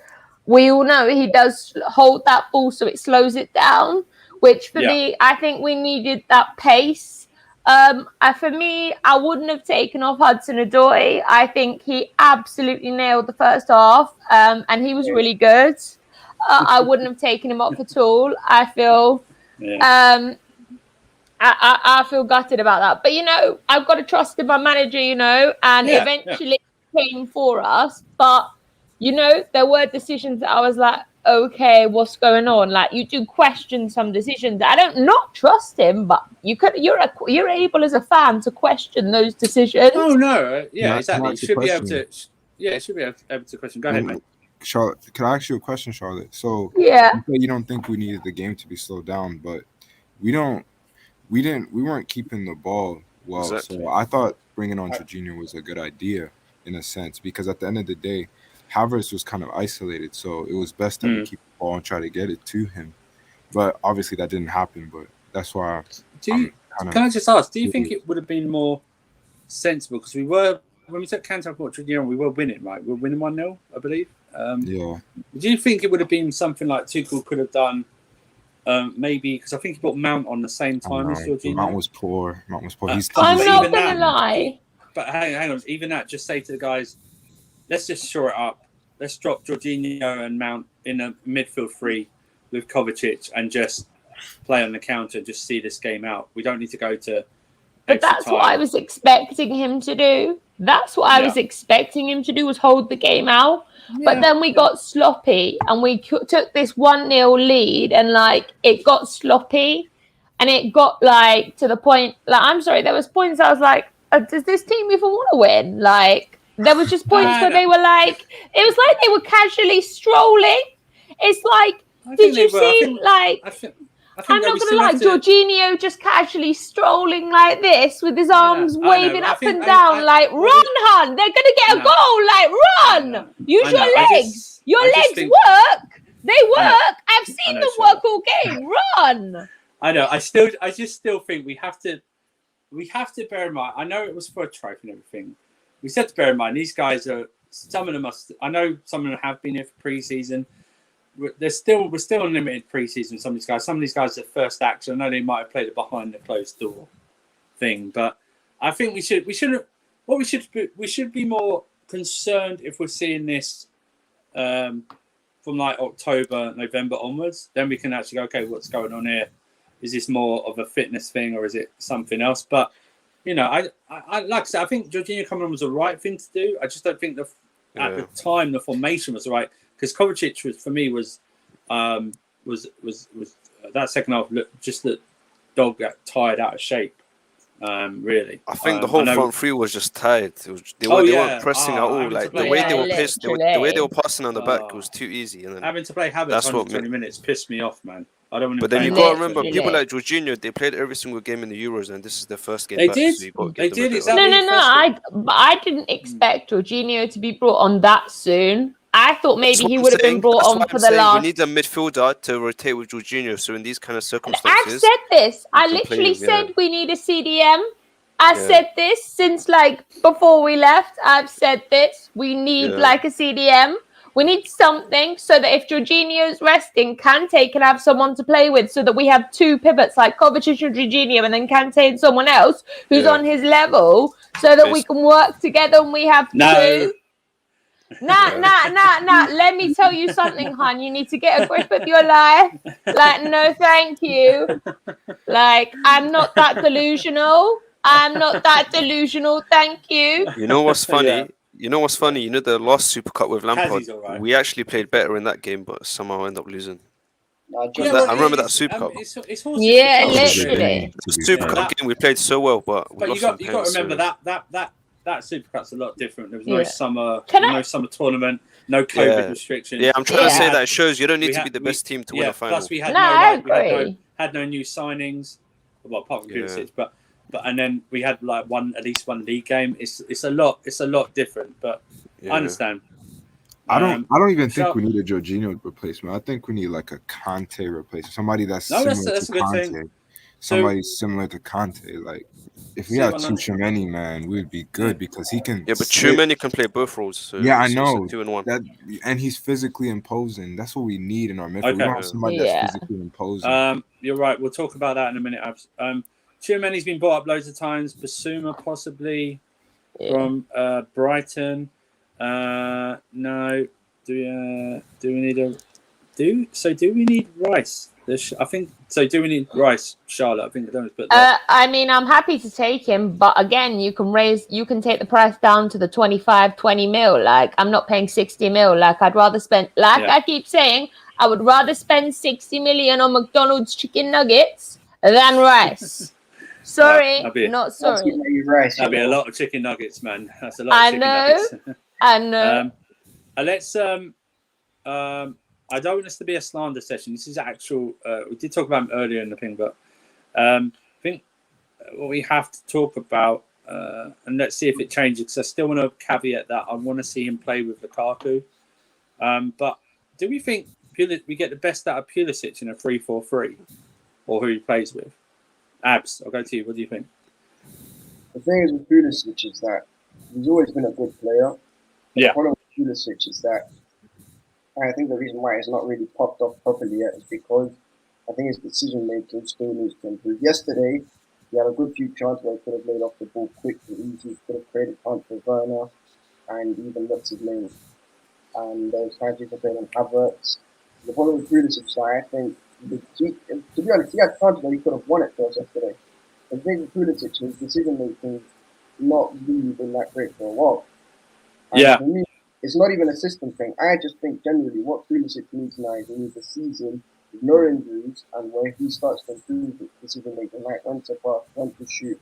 We all know he does hold that ball, so it slows it down. Which for me, I think we needed that pace. For me, I wouldn't have taken off Hudson-Odoi. I think he absolutely nailed the first half, and he was really good. I wouldn't have taken him off at all. I feel. I feel gutted about that. But, I've got to trust in my manager, and eventually it came for us. But, there were decisions that I was like, okay, what's going on? Like, you do question some decisions. I don't not trust him, but you're able as a fan to question those decisions. Oh, no. Yeah, exactly. You should be able to. Yeah, should be able to question. Go ahead, mate. Charlotte, can I ask you a question, Charlotte? So, you don't think we needed the game to be slowed down, but we weren't keeping the ball well. Exactly. So I thought bringing on Jorginho was a good idea in a sense, because at the end of the day, Havertz was kind of isolated. So it was best that we keep the ball and try to get it to him. But obviously that didn't happen. But that's why. Can I just ask, do you think it would have been more sensible? Because when we took Kante for Jorginho, we were winning, right? We were winning 1-0, I believe. Do you think it would have been something like Tuchel could have done? Maybe because I think he brought Mount on the same time as Jorginho. Mount was poor. I'm not gonna lie. But hang on, even that, just say to the guys, let's just shore it up. Let's drop Jorginho and Mount in a midfield three with Kovacic and just play on the counter. Just see this game out. We don't need to go to. But that's what I was expecting him to do. That's what I was expecting him to do, was hold the game out. But then we got sloppy and we took this 1-0 lead and it got sloppy and it got to the point, I'm sorry, there was points I was like, does this team even want to win? There was just points where they were it was like they were casually strolling. It's like, did you see I'm not going to lie, Jorginho just casually strolling like this with his arms waving up and down run, hun, they're going to get a goal, run, use your legs. Your legs work. They work. I've seen them work all game. Run. I know. I just still think we have to bear in mind, I know it was for a trophy and everything. We said to bear in mind, these guys some of them I know some of them have been here for pre-season. We're still in limited preseason. Some of these guys are first action. I know they might have played it behind the closed door thing, but I think we should be more concerned if we're seeing this from October, November onwards. Then we can actually go, okay, what's going on here? Is this more of a fitness thing or is it something else? But I like I said, I think Jorginho coming on was the right thing to do. I just don't think at the time the formation was right. Because Kovacic was that second half just the dog got tired out of shape. Really. I think the whole front three was just tired. They weren't pressing at all. Like the way they were pissed, the way they were passing on the back, it was too easy. And then having to play Havertz 120 minutes pissed me off, man. I don't want to. But then you got to remember, people like Jorginho, they played every single game in the Euros, and this is their first game back. Did. So you got to they give did. them I didn't expect Jorginho to be brought on that soon. I thought maybe he would have been brought on for the last. We need a midfielder to rotate with Jorginho. So in these kind of circumstances, I've said this. I literally said we need a CDM. I said this since before we left. I've said this. We need a CDM. We need something so that if Jorginho's resting, Kante can have someone to play with, so that we have two pivots like Kovacic and Jorginho, and then Kante and someone else who's on his level, so that we can work together and we have two. Nah. Let me tell you something, hon. You need to get a grip of your life. No, thank you. I'm not that delusional. Thank you. You know what's funny? You know what's funny? You know the last Super Cup with Lampard? Right. We actually played better in that game, but somehow ended up losing. I remember that Super Cup. It's literally. The Super Cup game we played so well, but you got to remember that Super Cup's a lot different. There was no summer tournament, no COVID restrictions. Yeah, I'm trying to say that it shows you don't need to be the best team to win a final. Plus we had had no new signings, well, apart from Pulisic, but and then we had at least one league game. It's a lot different, but I understand. I don't even think we need a Jorginho replacement. I think we need a Kante replacement. Somebody that's similar to Kante. Somebody similar to Kante. If we had Tuchel, man, we'd be good because he can. Yeah, but Tuchel can play both roles. So I know. 2 in 1. And he's physically imposing. That's what we need in our midfield. We want somebody that's physically imposing. You're right. We'll talk about that in a minute. Tuchel's been brought up loads of times. Zouma possibly from Brighton. No. Do we need Rice? I think so. Do we need Rice, Charlotte? I think I don't put that. I'm happy to take him, but again, you can take the price down to the 20 mil. I'm not paying 60 mil. I'd rather spend. I keep saying, I would rather spend 60 million on McDonald's chicken nuggets than Rice. Sorry, not sorry. That'd be a lot of chicken nuggets, man. That's a lot of chicken nuggets. I know. Let's I don't want this to be a slander session. This is actual. We did talk about him earlier in the thing, but I think what we have to talk about, and let's see if it changes. Because I still want to caveat that I want to see him play with Lukaku. But do we think we get the best out of Pulisic in a 3-4-3, or who he plays with? Abs, I'll go to you. What do you think? The thing is with Pulisic is that he's always been a good player. The problem with Pulisic is that I think the reason why it's not really popped off properly yet is because I think his decision making still needs to improve. Yesterday, he had a good few chances where he could have laid off the ball quickly, easy, could have created chance for Werner, and even what's his name. And there was times he could play on Havertz. The problem with Pulisic is I think, to be honest, he had chances where he could have won it for us yesterday. The thing with Pulisic, his decision making not really been that great for a while. And for me, it's not even a system thing. I just think generally what Pulisic needs now is he needs a season with no injuries and where he starts to improve his decision making, like when to pass, when to shoot,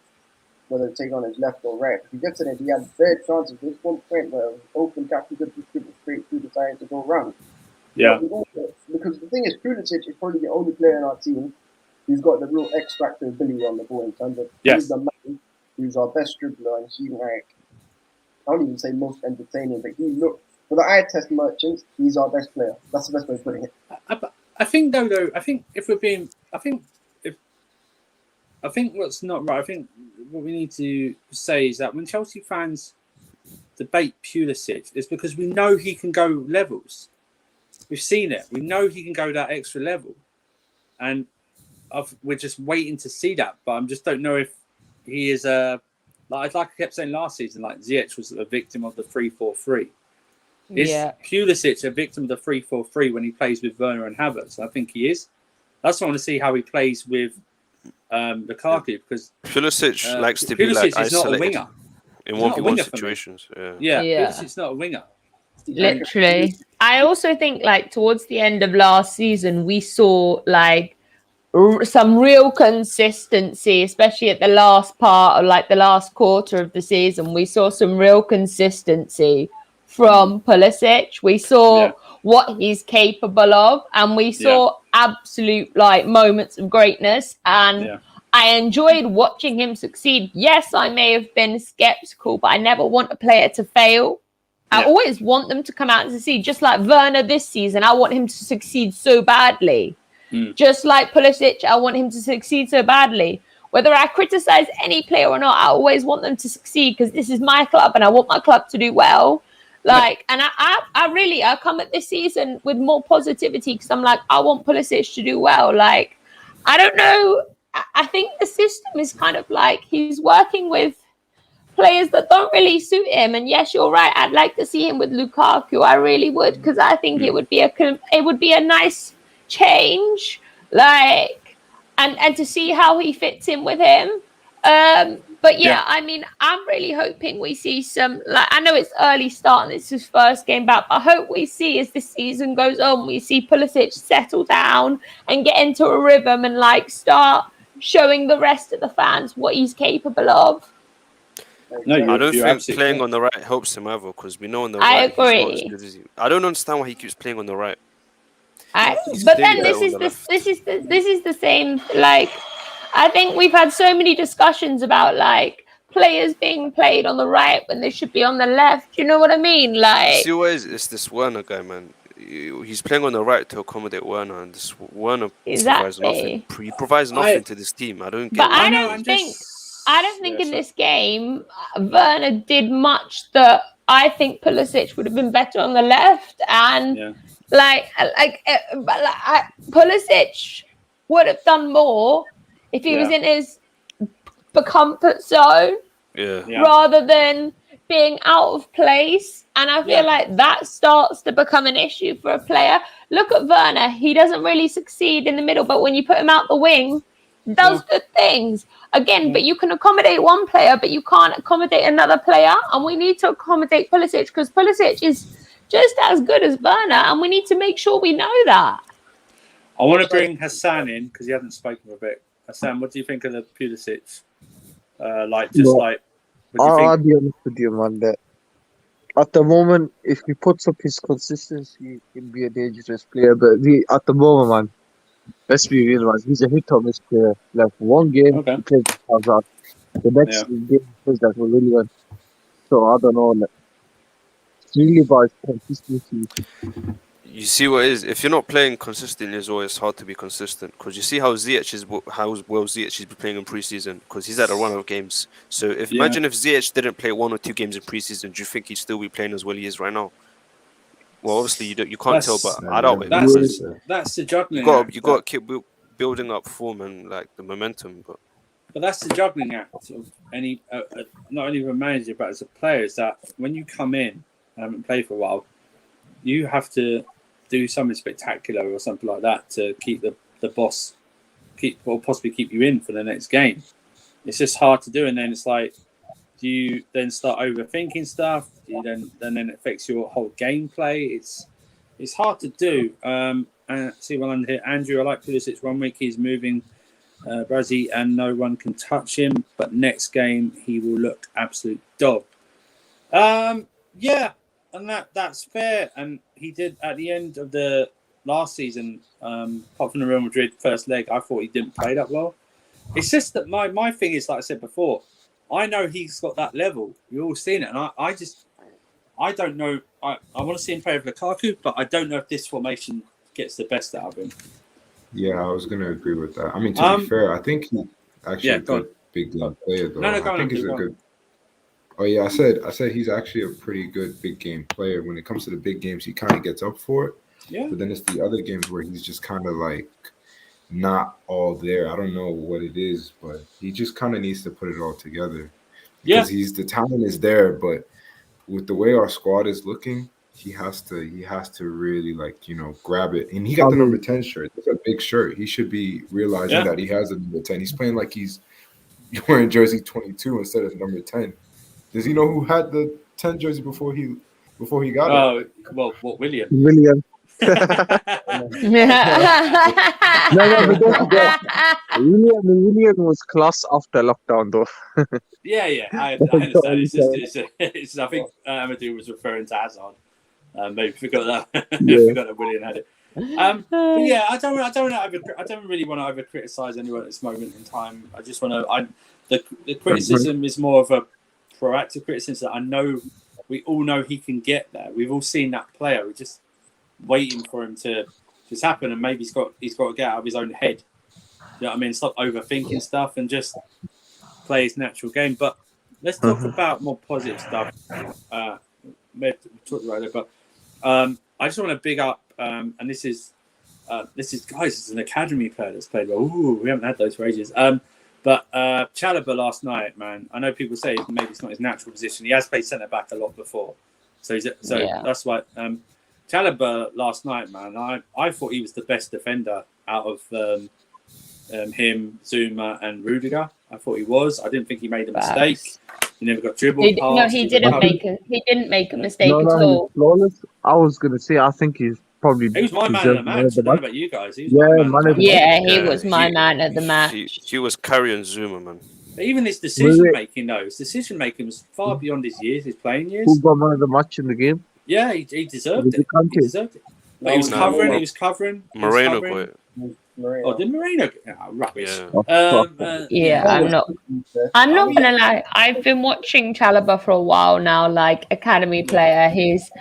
whether to take on his left or right. Because yesterday he had bare chances. There's one point where open tap, he could just dribble straight through, decided to go wrong. Yeah. Because the thing is, Pulisic is probably the only player in our team who's got the real X factor ability on the ball in terms of he's the man who's our best dribbler, and he I don't even say most entertaining, but he looked for the eye test merchants. He's our best player. That's the best way of putting it. I think if we're being, I think what's not right. I think what we need to say is that when Chelsea fans debate Pulisic, it's because we know he can go levels. We've seen it. We know he can go that extra level, and we're just waiting to see that. But I just don't know if he is like I kept saying last season, like Ziyech was a victim of the 3-4-3. Is Pulisic a victim of the 3-4-3 when he plays with Werner and Havertz? I think he is. That's why I want to see how he plays with Lukaku, because Pulisic likes to be isolated not a winger. In 1v1 situations. Pulisic's not a winger. Literally. I also think towards the end of last season, we saw some real consistency, especially at the last part, or like the last quarter of the season. We saw some real consistency from Pulisic. We saw what he's capable of, and we saw absolute like moments of greatness. And I enjoyed watching him succeed. Yes, I may have been skeptical, but I never want a player to fail. I always want them to come out and succeed. Just like Werner this season, I want him to succeed so badly. Just like Pulisic, I want him to succeed so badly. Whether I criticize any player or not, I always want them to succeed because this is my club and I want my club to do well. Like, and I come at this season with more positivity because I'm like, I want Pulisic to do well. Like, I don't know. I think the system is kind of like he's working with players that don't really suit him. And yes, you're right. I'd like to see him with Lukaku. I really would, because I think it would be a nice change, like, and to see how he fits in with him. But I mean, I'm really hoping we see some, like, I know it's early start and it's his first game back, but I hope we see as the season goes on, we see Pulisic settle down and get into a rhythm and like start showing the rest of the fans what he's capable of. No, I don't think playing on the right helps him either, because we know on the right. I agree. He's not as good as he. I don't understand why he keeps playing on the right. But then this is the same. Like, I think we've had so many discussions about like players being played on the right when they should be on the left. You know what I mean? Like, see, it's this Werner guy, man. He's playing on the right to accommodate Werner, and this Werner provides nothing. He provides nothing to this team. I don't get. But I don't think in this game Werner did much that I think Pulisic would have been better on the left, and Pulisic would have done more if he was in his comfort zone, rather than being out of place. And I feel like that starts to become an issue for a player. Look at Werner; he doesn't really succeed in the middle, but when you put him out the wing, does good things. Again, but you can accommodate one player, but you can't accommodate another player. And we need to accommodate Pulisic because Pulisic is just as good as Werner, and we need to make sure we know that. I want to bring Hassan in because he hasn't spoken for a bit. Hassan, what do you think of the Pulisic? I'll be honest with you, man. That at the moment, if he puts up his consistency, he'll be a dangerous player. But at the moment, man, let's be real, man. He's a hit-or-miss player. Like, one game, he plays Hazard. The next game, he plays like really well. So, I don't know. Like, it's really about consistency. You see what it is? If you're not playing consistently as well, it's hard to be consistent. Because you see how Ziyech has been playing in pre-season. Because he's had a run of games. So, imagine if Ziyech didn't play 1 or 2 games in pre-season, do you think he'd still be playing as well he is right now? Well, obviously you can't tell, but I doubt it. That's the juggling. You got to keep building up form and like the momentum. But that's the juggling act of any, not only of a manager but as a player. Is that when you come in and haven't played for a while, you have to do something spectacular or something like that to keep the boss, possibly keep you in for the next game. It's just hard to do, and then it's like, do you then start overthinking stuff? Do you then it affects your whole gameplay? It's hard to do. And see one under here, Andrew. I like Pulisic. 1 week he's moving Brazzy and no one can touch him, but next game he will look absolute dog. And that's fair. And he did at the end of the last season, apart from the Real Madrid first leg, I thought he didn't play that well. It's just that my thing is, like I said before, I know he's got that level. We've all seen it. And I don't know. I want to see him play with Lukaku, but I don't know if this formation gets the best out of him. Yeah, I was going to agree with that. I mean, to be fair, I think he actually a good big game player, though. I think he's a good... Oh, yeah, I said he's actually a pretty good big game player. When it comes to the big games, he kind of gets up for it. Yeah. But then it's the other games where he's just kind of like not all there. I don't know what it is, but he just kind of needs to put it all together. Because the talent is there, but with the way our squad is looking, he has to really, like, you know, grab it. And he got the number 10 shirt. It's a big shirt. He should be realizing that he has a number 10. He's playing like he's wearing jersey 22 instead of number 10. Does he know who had the 10 jersey before he got it? Well, what, William? William. but don't forget, William was class after lockdown, though. Yeah, I understand. It's I think Amadou was referring to Hazard. Maybe forgot that. Forgot that William had it. But yeah, I don't really want to over criticize anyone at this moment in time. I just want to. The criticism is more of a proactive criticism. I know we all know he can get there. We've all seen that player. We're just waiting for him to just happen, and maybe he's got to get out of his own head. You know what I mean? Stop overthinking stuff and just play his natural game. But let's talk about more positive stuff. We talked about it, but I just want to big up. And this is guys. It's an academy player that's played well. Ooh, we haven't had those for ages. But Chalobah last night, man. I know people say maybe it's not his natural position. He has played centre back a lot before, that's why. Chalobah last night, man. I thought he was the best defender out of him, Zouma, and Rudiger. I thought he was. I didn't think he made a mistake. He never got dribbled. He didn't make a mistake at all. Flawless. I was gonna say, I think he's probably. He was my man of the match. I don't know about you guys. He was my man of the match. He was carrying Zouma, man. Even his decision making, though, his decision making was far beyond his years, his playing years. Who got man of the match in the game? Yeah, he deserved it. He deserved it. But he was covering. Moreno got it. Oh, did Moreno get it? Oh, rubbish. I'm not gonna lie. I've been watching Chalobah for a while now. Like academy player, he's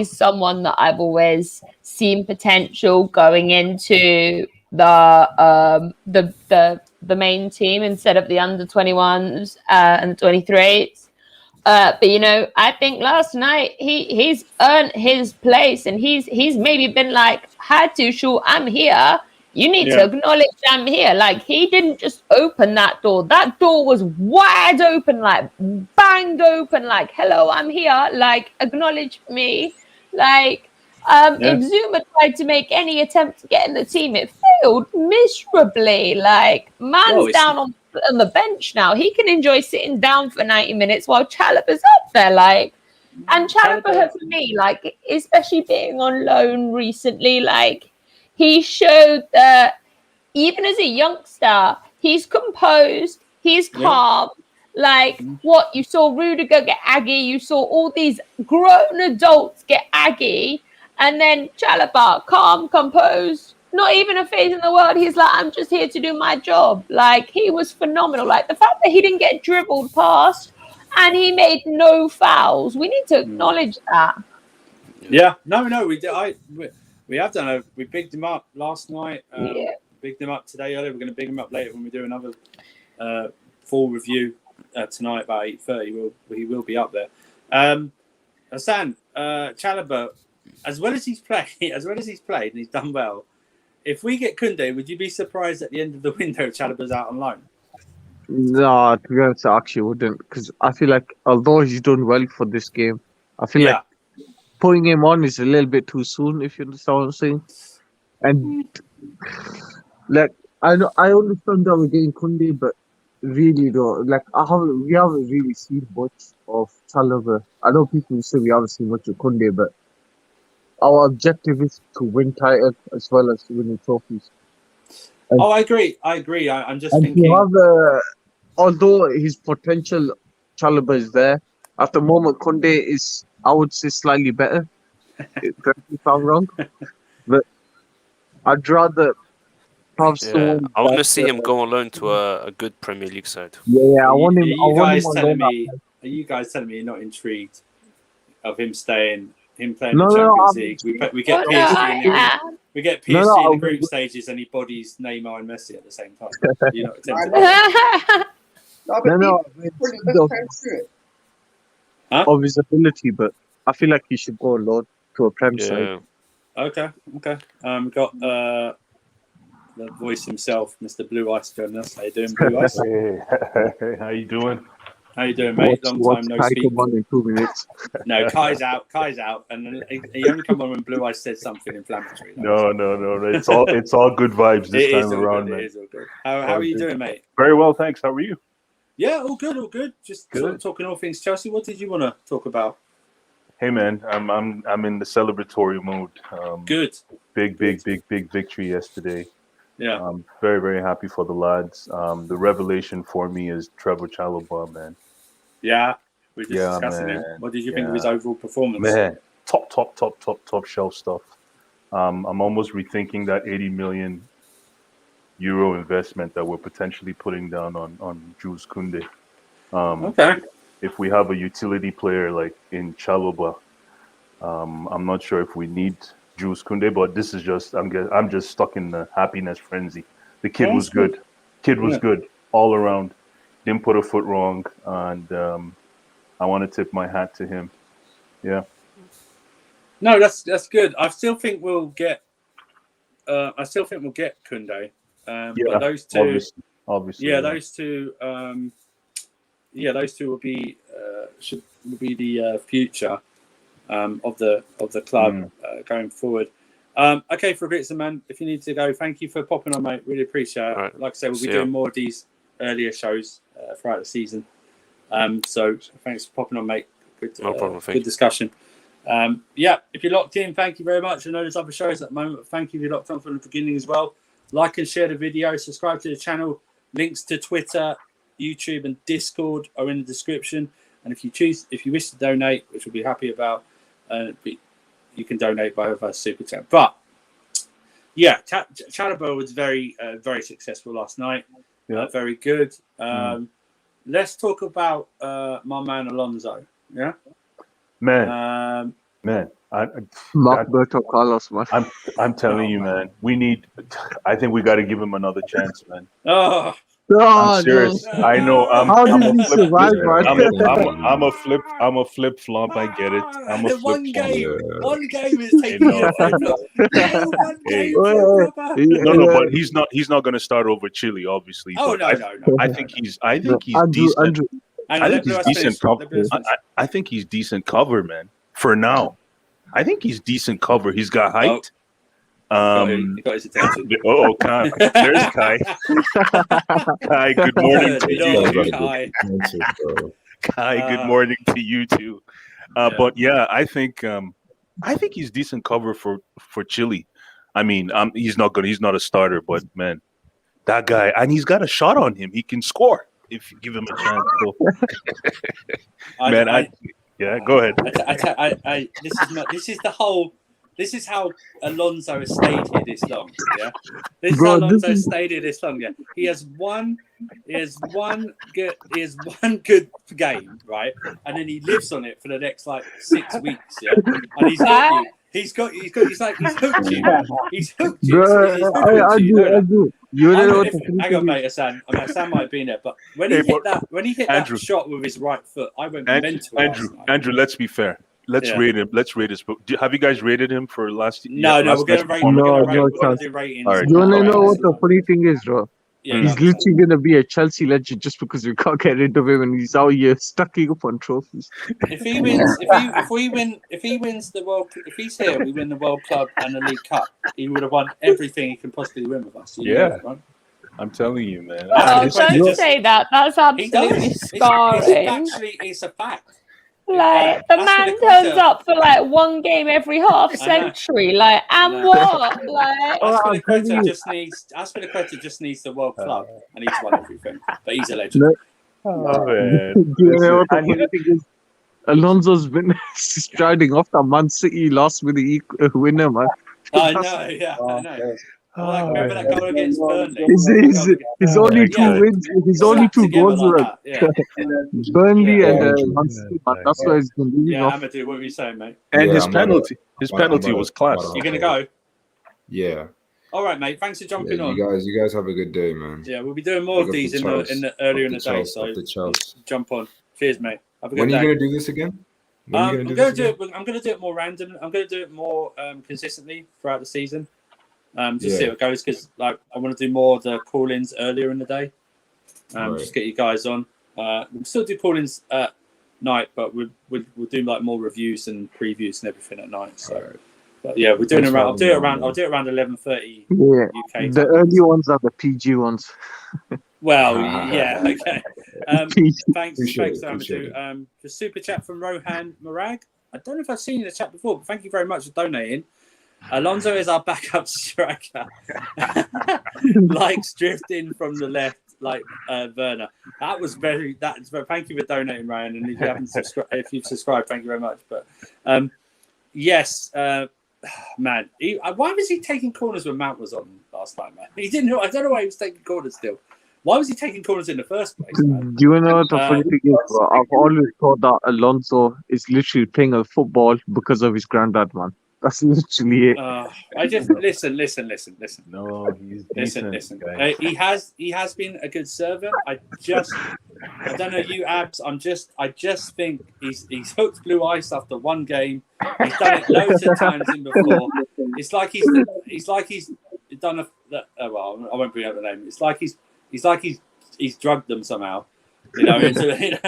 someone that I've always seen potential going into the main team instead of the under-21s and 23s. But I think last night he's earned his place, and he's maybe been like, Tuchel, I'm here. You need to acknowledge I'm here. Like, he didn't just open that door. That door was wide open, like banged open, like, hello, I'm here. Like, acknowledge me. Like, if Zouma tried to make any attempt to get in the team, it failed miserably. Like, man's down on the bench now. He can enjoy sitting down for 90 minutes while Chalobah's up there. Like, and Chalobah, for me, like, especially being on loan recently, like, he showed that even as a youngster, he's composed, he's calm. Like, what you saw Rudiger get aggy, you saw all these grown adults get aggy, and then Chalobah, calm, composed, not even a phase in the world. He's like, I'm just here to do my job. Like, he was phenomenal. Like, the fact that he didn't get dribbled past and he made no fouls, we need to acknowledge that. Yeah, no, we have done. We bigged him up last night. Bigged him up today earlier. We're going to big him up later when we do another full review tonight about 8:30. He will be up there. Hassan, Chalobah, as well as he's played, and he's done well. If we get Koundé, would you be surprised at the end of the window if Chalobah's out on loan? No, to be honest, I actually wouldn't, because I feel like although he's done well for this game, I feel like putting him on is a little bit too soon, if you understand what I'm saying. And like, I understand that we're getting Koundé, but really though, like we haven't really seen much of Chalobah. I know people say we haven't seen much of Koundé, but our objective is to win titles as well as winning trophies. And, I agree. I'm just thinking. Although his potential, Chalobah is there. At the moment, Koundé is, I would say, slightly better. Correct me if I'm wrong, but I'd rather have someone. I want to see him go on loan to a good Premier League side. Yeah, I want him. Are you guys telling me you're not intrigued of him staying? Him playing the Champions League. We get PSG. We get PSG in the group stages, and he bodies Neymar and Messi at the same time. You're not tempted. Of his ability, but I feel like he should go on loan to a Prem side. Okay. Got the voice himself, Mr. Blue Ice, joining us. How you doing, Blue Ice? Hey, how you doing? How you doing, mate? Long time no speak. In 2 minutes. No, Kai's out, and he only come on when Blue Eyes said something inflammatory. No. It's all good vibes this time around, man. It is all good. How are you doing, mate? Very well, thanks. How are you? Yeah, all good. Just sort of talking all things Chelsea. What did you want to talk about? Hey man, I'm in the celebratory mode. Good. Big victory yesterday. Yeah. I'm very, very happy for the lads. The revelation for me is Trevor Chalobah, man. Yeah, we're just discussing him. What did you think of his overall performance? Man, top shelf stuff. I'm almost rethinking that 80 million euro investment that we're potentially putting down on Jules Koundé. Okay. If we have a utility player like in Chalobah, I'm not sure if we need Jules Koundé, but this is just I'm just stuck in the happiness frenzy. The kid was good. Good all around. Didn't put a foot wrong, and I want to tip my hat to him. Yeah. No, that's good. I still think we'll get. Koundé. But those two, obviously. Yeah, those two. Those two will be the future of the club going forward. Okay, for Fabrizio, man, if you need to go, thank you for popping on, mate. Really appreciate it. Right. Like I said, we'll be doing more of these earlier shows throughout the season. So thanks for popping on, mate. Good, no problem. Good discussion. If you're locked in, thank you very much. I know there's other shows at the moment, but thank you if you're locked on from the beginning as well. Like and share the video, subscribe to the channel. Links to Twitter, YouTube, and Discord are in the description. And if you wish to donate, which we'll be happy about, you can donate by a super chat. But yeah, Chalobah was very successful last night. Yeah. Very good. Let's talk about my man Alonso. Yeah, man. Roberto Carlos, man. I'm telling you, man. I think we got to give him another chance, man. Oh. I'm serious. No. I know. How did he survive, man? I'm a flip flop. I get it. I'm a flip One flop. game is taking No, but he's not going to start over Chile, obviously. Oh, but no. I think he's decent. I think he's decent cover. I think he's decent cover, man. For now, I think he's decent cover. He's got height. He got his attention. Kai. There's Kai. Kai, good morning to you too. Kai, good morning to you too. But yeah, I think he's decent cover for Chile. I mean, he's not a starter, but man, that guy, and he's got a shot on him. He can score if you give him a chance. So. Go ahead. This is how Alonso has stayed here this long. Yeah, this is how Alonso has stayed here this long. Yeah, he has one good game, right, and then he lives on it for the next 6 weeks. Yeah, and he's got you. He's hooked you. He's hooked you. Bro, I do. Hang on, mate, Hassan. Hassan might have been there, but when he hit that shot with his right foot, I went mental. Andrew, let's be fair. Let's rate him. Let's rate his book. Have you guys rated him for last year? No, we're going to rate him. We're going to do ratings. Right. You want to know what the funny thing is, bro? Yeah, he's literally going to be a Chelsea legend just because we can't get rid of him, and he's out here stacking up on trophies. If he wins, if he's here, we win the World Club and the League Cup. He would have won everything he can possibly win with us. Right? I'm telling you, man. Oh, don't say that. That's absolutely scarring. It's a fact. Like, the man turns up for one game every half century. And what? Aspilicueta just needs the World Club and he's won everything. But he's a legend. Alonso's been striding off the Man City last minute winner, man. I know, I know. Remember that goal against Burnley? His only two wins, his only two goals were Burnley and Man City. That's why he's been leading off. Amadou, what were you saying, mate? And his penalty was class. You gonna go? Yeah. All right, mate. Thanks for jumping on. You guys have a good day, man. Yeah, we'll be doing more of these earlier in the day. So jump on. Cheers, mate. Have a good day. When are you gonna do this again? I'm gonna do it more random. I'm gonna do it more consistently throughout the season. Just see how it goes, because I want to do more of the call-ins earlier in the day. Just get you guys on. We'll still do call-ins at night, but we'll do more reviews and previews and everything at night. So, but yeah, we're doing around. I'll do it around 11:30 UK. The early ones are the PG ones. Well, yeah, okay. Thanks, Amadou. The super chat from Rohan Marag. I don't know if I've seen you in the chat before, but thank you very much for donating. Alonso is our backup striker. Likes drifting from the left, like Werner. That's very. Thank you for donating, Ryan. And if you haven't subscribed, thank you very much. But yes, man. Why was he taking corners when Mount was on last time, man? He didn't know. I don't know why he was taking corners still. Why was he taking corners in the first place, man? Do you know what the funny thing is, bro? I've always thought that Alonso is literally playing a football because of his granddad, man. That's literally it. I just listen. No, he's decent, listen. guys. He has been a good servant. I don't know you, Abs. I just think he's hooked blue ice after one game. He's done it loads of times in before. It's like he's done well, I won't bring up the name. It's like he's drugged them somehow. Yeah, exactly.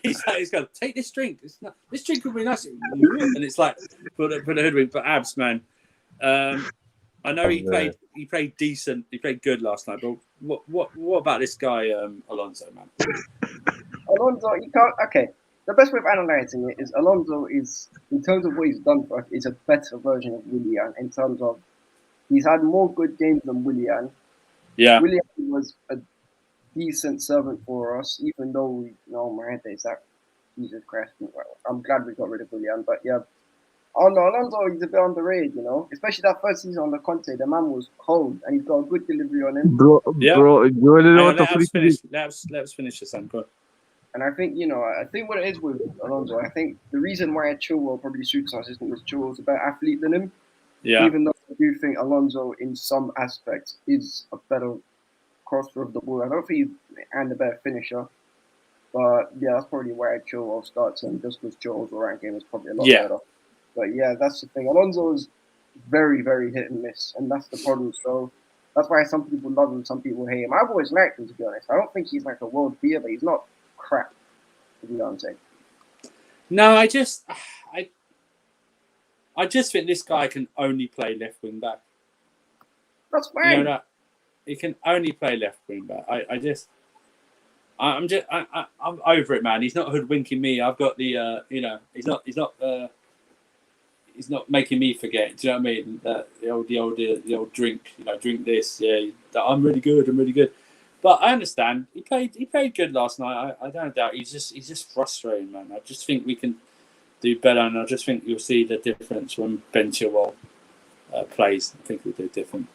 He's going, take this drink. This drink would be nice, and it's like put a hoodwink. But Abs, man, I know he played decent. He played good last night. But what about this guy, Alonso, man? Alonso, you can't. Okay, the best way of analysing it is Alonso is, in terms of what he's done for us, is a better version of Willian. In terms of he's had more good games than Willian. Yeah, Willian was a decent servant for us, even though we know my head is that Jesus Christ. I'm glad we got rid of Willian, but yeah. Oh no, Alonso is a bit underrated, you know. Especially that first season on the Kante, the man was cold, and he's got a good delivery on him. Bro, you want to know what the funny thing is? Let's finish this, Sam. And I think, I think what it is with Alonso, I think the reason why Chilwell probably suits us is because Chilwell's a better athlete than him. Yeah. Even though I do think Alonso, in some aspects, is a better crosser of the ball. I don't think he's a better finisher. But yeah, that's probably why Chilwell starts him, just because Chilwell's all-round game is probably a lot better. But yeah, that's the thing. Alonso is very, very hit and miss, and that's the problem. So that's why some people love him, some people hate him. I've always liked him, to be honest. I don't think he's like a world beater, but he's not crap, if you know what I'm saying. No, I just think this guy can only play left wing back. That's fine. You know that he can only play left wing back. I'm over it, man. He's not hoodwinking me. I've got the he's not making me forget. Do you know what I mean? The old drink. Drink this. Yeah, I'm really good. But I understand. He played good last night. I don't doubt. He's just frustrating, man. I just think we can do better, and I just think you'll see the difference when Ben Chilwell plays. I think we'll do different.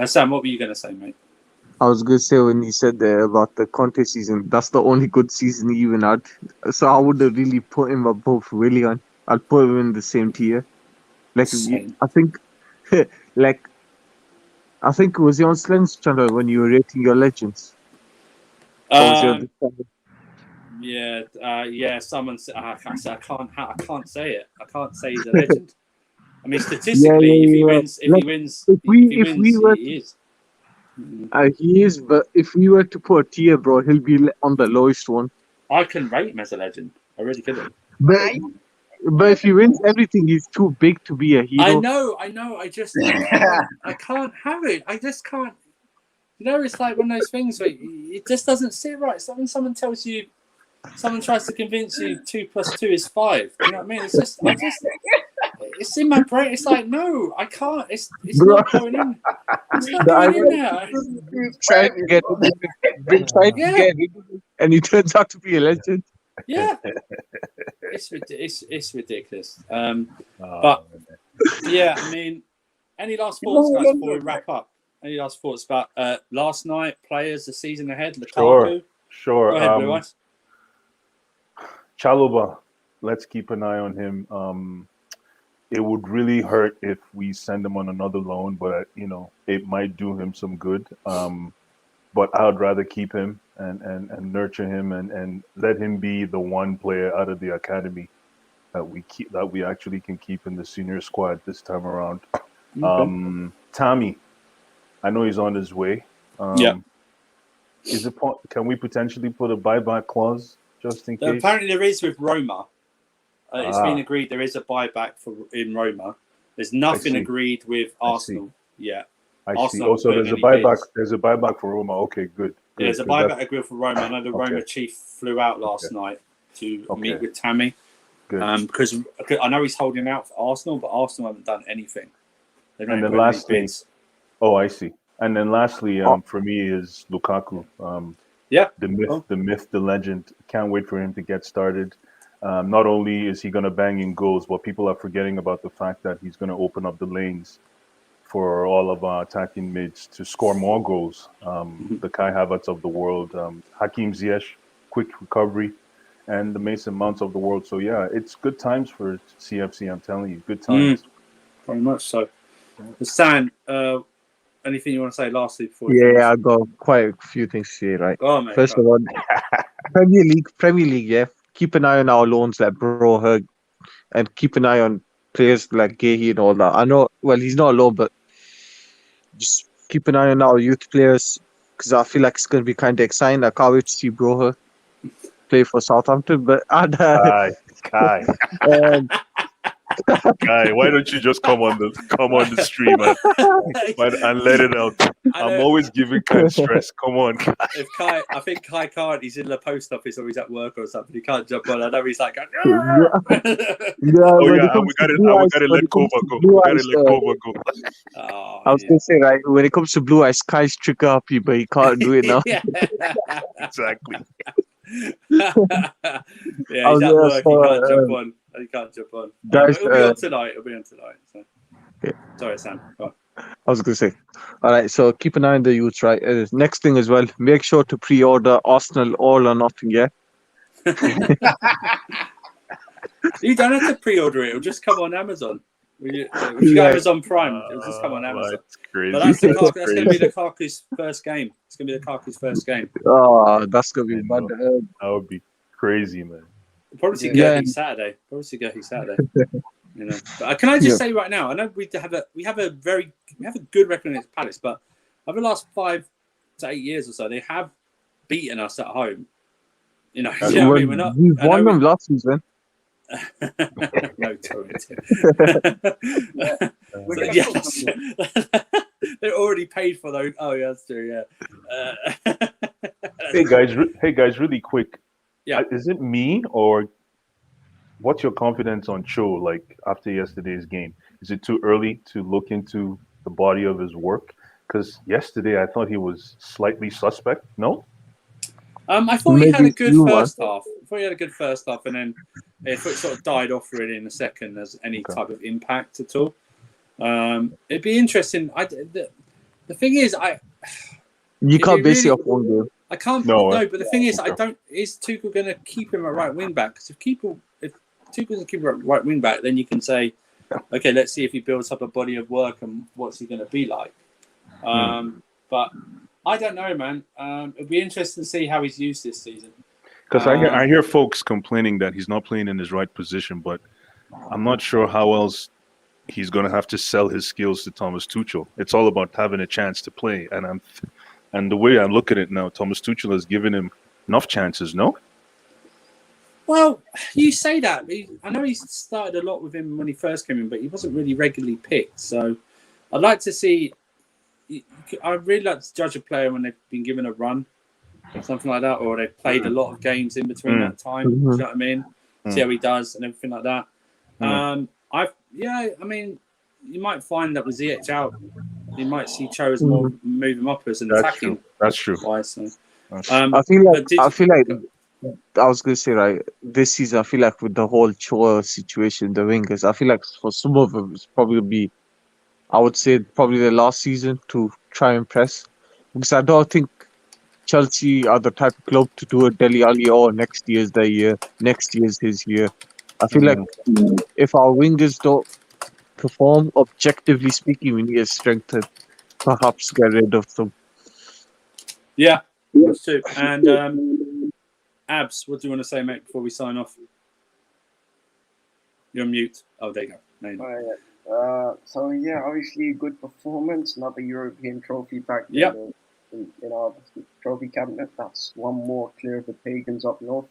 Sam, what were you going to say, mate? I was going to say, when you said there about the Conte season, that's the only good season he even had. So I would have really put him above Willian. I'd put him in the same tier. Same. I think it was he on Slendz channel when you were rating your legends. Yeah. Someone said I can't say it. I can't say he's a legend. I mean, statistically, if he wins, he is. He is, but if we were to put a tier, bro, he'll be on the lowest one. I can rate him as a legend. I really could. But if he wins everything, he's too big to be a hero. I know. I can't have it. I just can't. It's like one of those things where it just doesn't sit right. It's like when someone tells you, someone tries to convince you 2 + 2 is 5. You know what I mean? It's in my brain. It's like, no, I can't. It's not going in. It's not going in there. Trying to get it, and he turns out to be a legend. Yeah, it's ridiculous. But yeah, I mean, any last thoughts, guys, before we wrap up? Any last thoughts about last night, players, the season ahead? Lukaku? Sure. Go ahead, Blue Eyes. Chalobah, let's keep an eye on him. It would really hurt if we send him on another loan, but it might do him some good. But I would rather keep him and nurture him and let him be the one player out of the academy that we actually can keep in the senior squad this time around. Okay. Tammy, I know he's on his way. Can we potentially put a buyback clause just in case? Apparently there is with Roma. It's been agreed there is a buyback in Roma. There's nothing agreed with Arsenal yet. I see. Also, there's a buyback. There's a buyback for Roma. Okay, good. There's a buyback agreed for Roma. I know the Roma chief flew out last night. to meet with Tammy. Because I know he's holding out for Arsenal, but Arsenal haven't done anything. And then lastly, I see. And then lastly, for me is Lukaku. The myth, the legend. Can't wait for him to get started. Not only is he going to bang in goals, but people are forgetting about the fact that he's going to open up the lanes for all of our attacking mids to score more goals. The Kai Havertz of the world, Hakim Ziyech, quick recovery, and the Mason Mounts of the world. So yeah, it's good times for CFC. I'm telling you, good times. Very much so. Stan, anything you want to say lastly before? Yeah, I've got quite a few things to say. Right. Oh, mate, First of all, Premier League. Yeah, keep an eye on our loans like Brohug, and keep an eye on players like Gahey and all that. I know. Well, he's not alone, but just keep an eye on our youth players because I feel like it's going to be kind of exciting. I can't wait to see Brohug play for Southampton. But Kai. Guy, why don't you just come on the stream and let it out? I'm always giving Kai stress. Come on. I think Kai can't. He's in the post office or he's at work or something. He can't jump on. I know he's like, we gotta let Kova go. I was gonna say, right, when it comes to Blue Eyes, Kai's trigger happy, but he can't do it now. Exactly. He's at work. He can't jump on. Guys, it'll be on tonight. So. Yeah. Sorry, Sam. Go on. I was going to say. All right, so keep an eye on the youths, right? Next thing as well, make sure to pre-order Arsenal All or Nothing, yeah? You don't have to pre-order it. It'll just come on Amazon. If you go Amazon Prime, it'll just come on Amazon. That's crazy. But that's going to be the Lukaku's first game. It's going to be the Lukaku's first game. Oh, that's going to be bad. That would be crazy, man. Probably see Gurley Saturday. You know. But can I just say right now? I know we have a good record against Palace, but over the last 5 to 8 years or so, they have beaten us at home. You know, what I mean? We're not. We've won them last season. No, yes. They're already paid for those. Oh, yeah, that's true. Yeah. Hey guys, really quick. Yeah, is it me or what's your confidence on Cho? Like after yesterday's game, is it too early to look into the body of his work? Because yesterday I thought he was slightly suspect. No. I thought he had a good first half. And then it sort of died off really in the second as any type of impact at all. It'd be interesting. The thing is, you can't base it off one game. I can't. No, but the thing is, is Tuchel going to keep him at right wing back? Because if Tuchel's going to keep him at right wing back, then you can say, okay, let's see if he builds up a body of work and what's he going to be like. But I don't know, man. It'd be interesting to see how he's used this season. Because I hear folks complaining that he's not playing in his right position, but I'm not sure how else he's going to have to sell his skills to Thomas Tuchel. It's all about having a chance to play, and the way I look at it now, Thomas Tuchel has given him enough chances, no? Well, you say that. I know he started a lot with him when he first came in, but he wasn't really regularly picked. So I'd like to see... I'd really like to judge a player when they've been given a run or something like that, or they've played a lot of games in between that time. You know what I mean? See how he does and everything like that. I mean, you might find that with Ziyech out, you might see Cho as more move him up as an attacking. That's true. Wise, so. I feel like I was going to say, right, this season, I feel like with the whole Cho situation, the wingers, I feel like for some of them, it's probably going to be, I would say, probably the last season to try and press. Because I don't think Chelsea are the type of club to do a Dele Alli, or next year's their year, next year's his year. I feel like if our wingers don't perform, objectively speaking, we need to strengthen, perhaps get rid of them. Yeah, that's true. And Abs, what do you want to say, mate, before we sign off? You're on mute. Oh, there you go. Obviously good performance, another European trophy back in our trophy cabinet. That's one more clear of the pagans up north.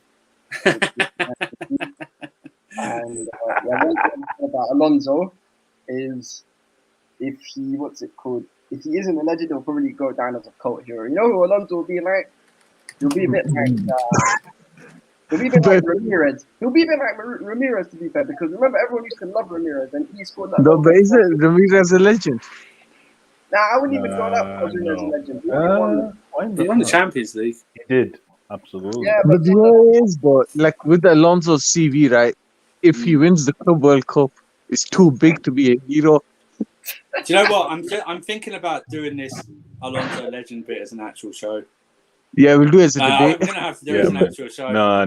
And one thing about Alonso is if he isn't a legend, he'll probably go down as a cult hero. You know who Alonso will be like? He'll be a bit like He'll be a bit like Ramirez. He'll be a bit like Ramirez, to be fair, because remember, everyone used to love Ramirez, and he scored that. No, but is it Ramirez a legend? Nah, I wouldn't even go that far. Ramirez a legend. He won the Champions League. He did. Absolutely. Yeah, but the way is though, like with Alonso's CV, right? If he wins the Club World Cup, it's too big to be a hero. Do you know what? I'm thinking about doing this Alonso legend bit as an actual show. Yeah, we'll do it as a debate. I'm gonna have to do it as an actual show. No.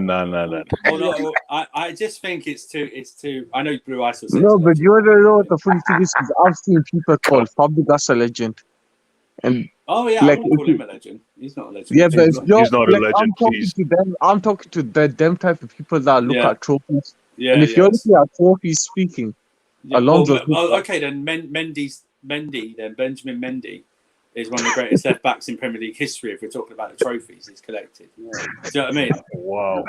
Although I just think it's too. I know Blue Ice was. No, but you want to know what the funny thing is? Because I've seen people call Fabregas a legend, and I wouldn't call him a legend. He's not a legend. Yeah, but he's not a legend. I'm talking to them type of people that look at trophies. Yeah, and if you're looking at trophies speaking, Alonso. Okay, then Mendy, then Benjamin Mendy is one of the greatest left backs in Premier League history. If we're talking about the trophies he's collected, do you know what I mean? Wow.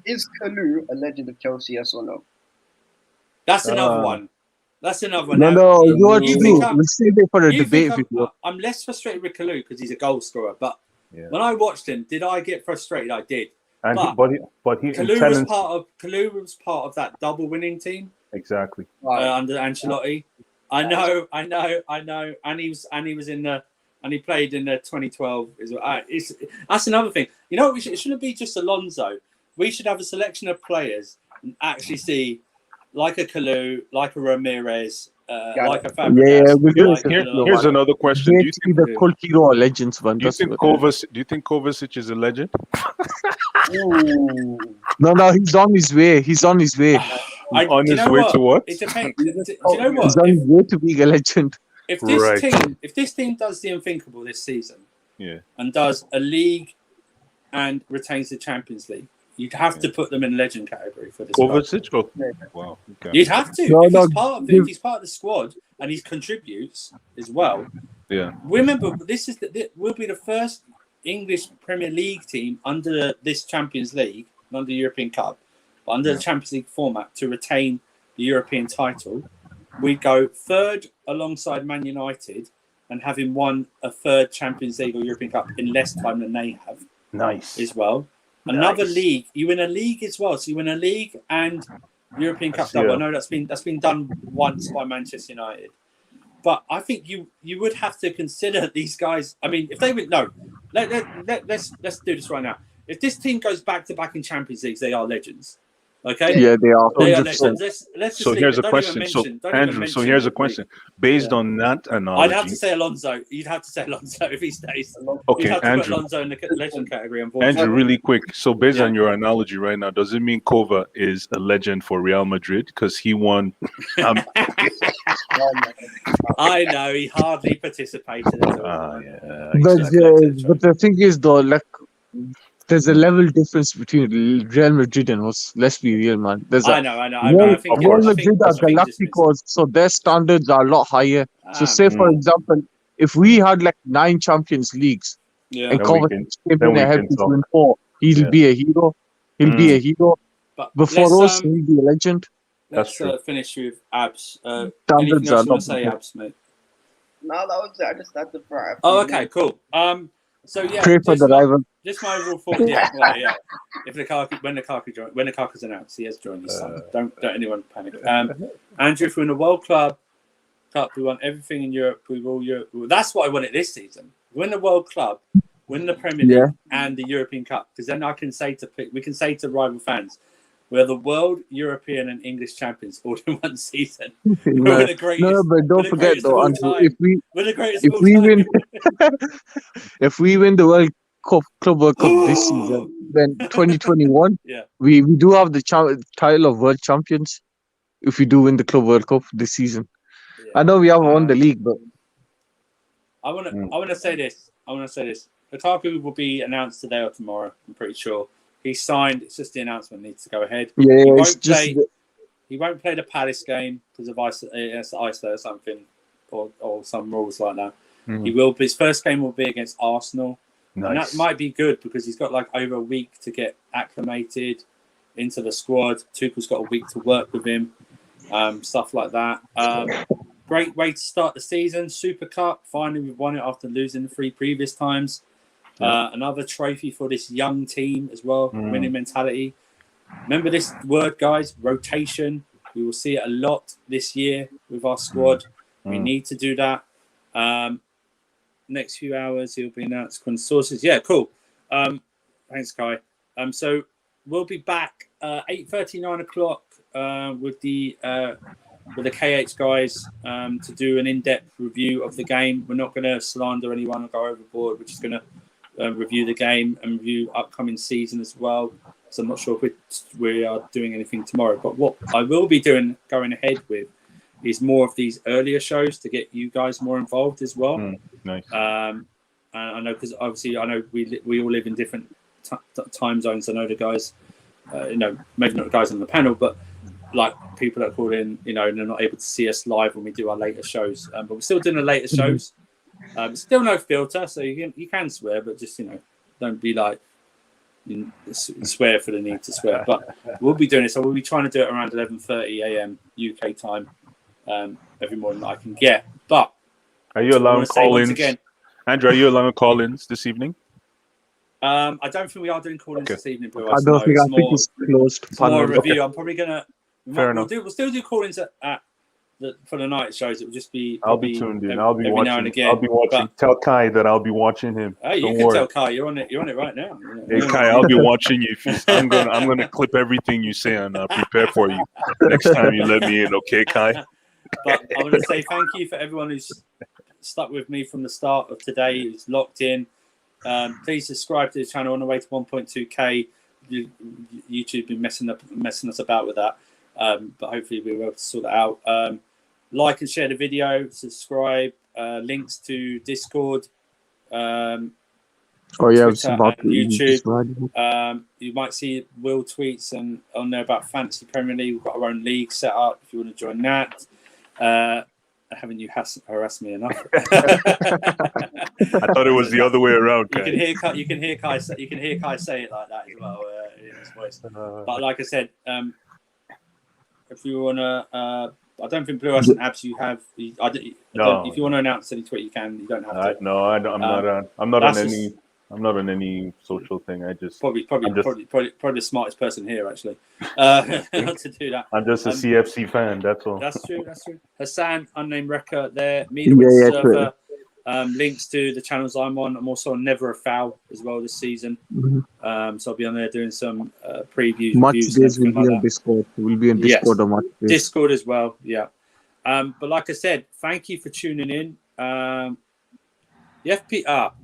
Is Kalou a legend of Chelsea? Yes or no? That's another one. That's another one. No, you're true. We'll save it for a debate video. I'm less frustrated with Kalou because he's a goal scorer, but when I watched him, did I get frustrated? I did. And Kalou was part of that double winning team. Exactly. Under Ancelotti. I know, and he was in the, and he played in the 2012. That's another thing. You know, it shouldn't be just Alonso. We should have a selection of players and actually see, like a Kalou, like a Ramirez, like a Fabregas. Here's another question. Do you think the cult hero or legends one? Do you think Kovacic is a legend? No, he's on his way. He's on his way. On his way to what? It depends. Do you know what? He's on his way to being a legend. If this team does the unthinkable this season, and does a league and retains the Champions League, you'd have to put them in legend category for this. Kovacic? Wow. Okay. You'd have to. If he's part of the squad and he contributes as well. Yeah. Remember, we'll be the first English Premier League team under this Champions League, under the European Cup, but under the Champions League format to retain the European title. We'd go third alongside Man United and having won a third Champions League or European Cup in less time than they have. Nice. As well. Another league. You win a league as well. So you win a league and European Cup double. I know that's been done once by Manchester United. But I think you would have to consider these guys. I mean, if they would let's do this right now. If this team goes back to back in Champions Leagues, they are legends. Okay. Yeah, they are. They are legends. So here's a question. So Andrew, here's a question. Based on that analogy, I'd have to say Alonso. You'd have to say Alonso if he stays. Okay, You'd have to Andrew. put Alonso in the legend category. Unfortunately. Andrew, really quick. So based on your analogy right now, does it mean Kova is a legend for Real Madrid because he won? I know he hardly participated at all. But the thing is, though, like, there's a level difference between Real Madrid and us. Let's be real, man. I know. Real Madrid are Galacticos, so their standards are a lot higher. So, say for example, if we had like 9 Champions Leagues and Kovacic came in ahead to win 4, he'll be a hero. He'll be a hero. But for us, he'll be a legend. Let's finish with Abs. Anything else you want to say, Abs, mate? No, that was it. I just had to throw. Oh, okay, cool. So yeah, pray for the rival. Just my overall thought. Yeah. If when Lukaku's announced, he has joined his son. Don't anyone panic. Andrew, if we're in a World Cup, we want everything in Europe. We will Europe. That's what I wanted this season. Win the World Club, win the Premier League and the European Cup. Because then we can say to rival fans, we're the world, European, and English champions all in one season. We're the greatest. No, but don't forget though, Andrew, if we win the World Cup, Club World Cup this season, then 2021, we do have the title of world champions. If we do win the Club World Cup this season, I know we haven't won the league, but I want to say this. Lukaku will be announced today or tomorrow. I'm pretty sure. He's signed. It's just the announcement needs to go ahead. Yeah, he won't play the Palace game because of ISO or something, or some rules like that. He will. His first game will be against Arsenal, and that might be good because he's got like over a week to get acclimated into the squad. Tuchel's got a week to work with him, stuff like that. Great way to start the season. Super Cup. Finally, we've won it after losing the 3 previous times. Another trophy for this young team as well. Winning mentality. Remember this word, guys, rotation. We will see it a lot this year with our squad. We need to do that. Next few hours, he'll be announced sources. Yeah, cool. Thanks, Kai. So we'll be back 8:30, 9 o'clock with the KH guys to do an in-depth review of the game. We're not going to slander anyone or go overboard. We're just going to review the game and review upcoming season as well. So I'm not sure if we are doing anything tomorrow. But what I will be doing, going ahead with, is more of these earlier shows to get you guys more involved as well. Nice. And I know, because obviously I know we all live in different time zones. I know the guys, maybe not the guys on the panel, but like people that call in, they're not able to see us live when we do our later shows. But we're still doing the later shows. Still no filter, so you can swear, but just don't be like swear for the need to swear. But we'll be doing it. So we'll be trying to do it around 11:30 a.m. UK time every morning that I can get. But are you allowing call-ins? Andrew, are you allowing call-ins this evening? I don't think we are doing call-ins this evening, Blue Eyes. I don't think it's closed. It's more a review. I'm probably gonna. Fair We'll still do call-ins for the night shows. It will just be. I'll be tuned in. I'll be every watching. Now and again. I'll be watching. Tell Kai that I'll be watching him. Hey, you can tell Kai you're on it. You're on it right now. Hey Kai, I'll be watching you. I'm gonna clip everything you say and prepare for you next time you let me in. Okay, Kai. But I want to say thank you for everyone who's stuck with me from the start of today, who's locked in. Please subscribe to the channel on the way to 1.2k. YouTube been messing us about with that, but hopefully we'll be able to sort that out. Like and share the video. Subscribe. Links to Discord. Twitter and YouTube. You might see Will tweets and on there about Fantasy Premier League. We've got our own league set up if you want to join that. Haven't you harassed me enough? I thought it was the other way around. You can hear Kai say it like that as well in his voice. But like I said, if you wanna, I don't think Blue Eyes and Abs you have. If you want to announce any tweet, you can. You don't have to. No, I'm not on any. I'm not on any social thing. I just probably the smartest person here actually not to do that. I'm just a CFC fan. That's all. That's true. Hassan, unnamed wrecker there. Server. Links to the channels I'm on. I'm also on Never a Foul as well this season. So I'll be on there doing some previews. Match days will be on Discord. We'll be on Discord on match days. Discord as well. Yeah. But like I said, thank you for tuning in. The FPR.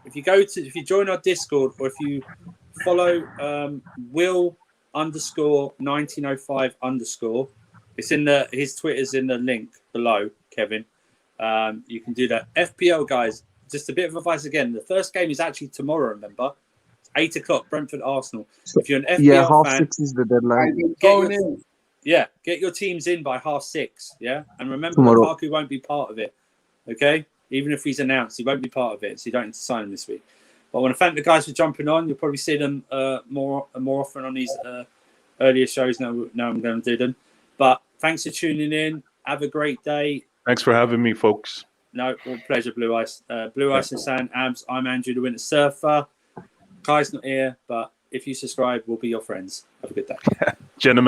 If you join our Discord or if you follow Will_1905_, it's in his Twitter's in the link below, Kevin. You can do that. FPL guys, just a bit of advice again. The first game is actually tomorrow, remember? It's 8 o'clock, Brentford Arsenal. If you're an FPL fan, 6:30 is the deadline. Get your teams in by 6:30. Yeah. And remember, Lukaku won't be part of it. Okay? Even if he's announced, he won't be part of it, so you don't need to sign him this week. But I want to thank the guys for jumping on. You'll probably see them more often on these earlier shows. Now I'm going to do them. But thanks for tuning in. Have a great day. Thanks for having me, folks. No, all pleasure, Blue Ice. Blue Ice and Sand Abs. I'm Andrew, the Winter Surfer. Kai's not here, but if you subscribe, we'll be your friends. Have a good day. Gentlemen.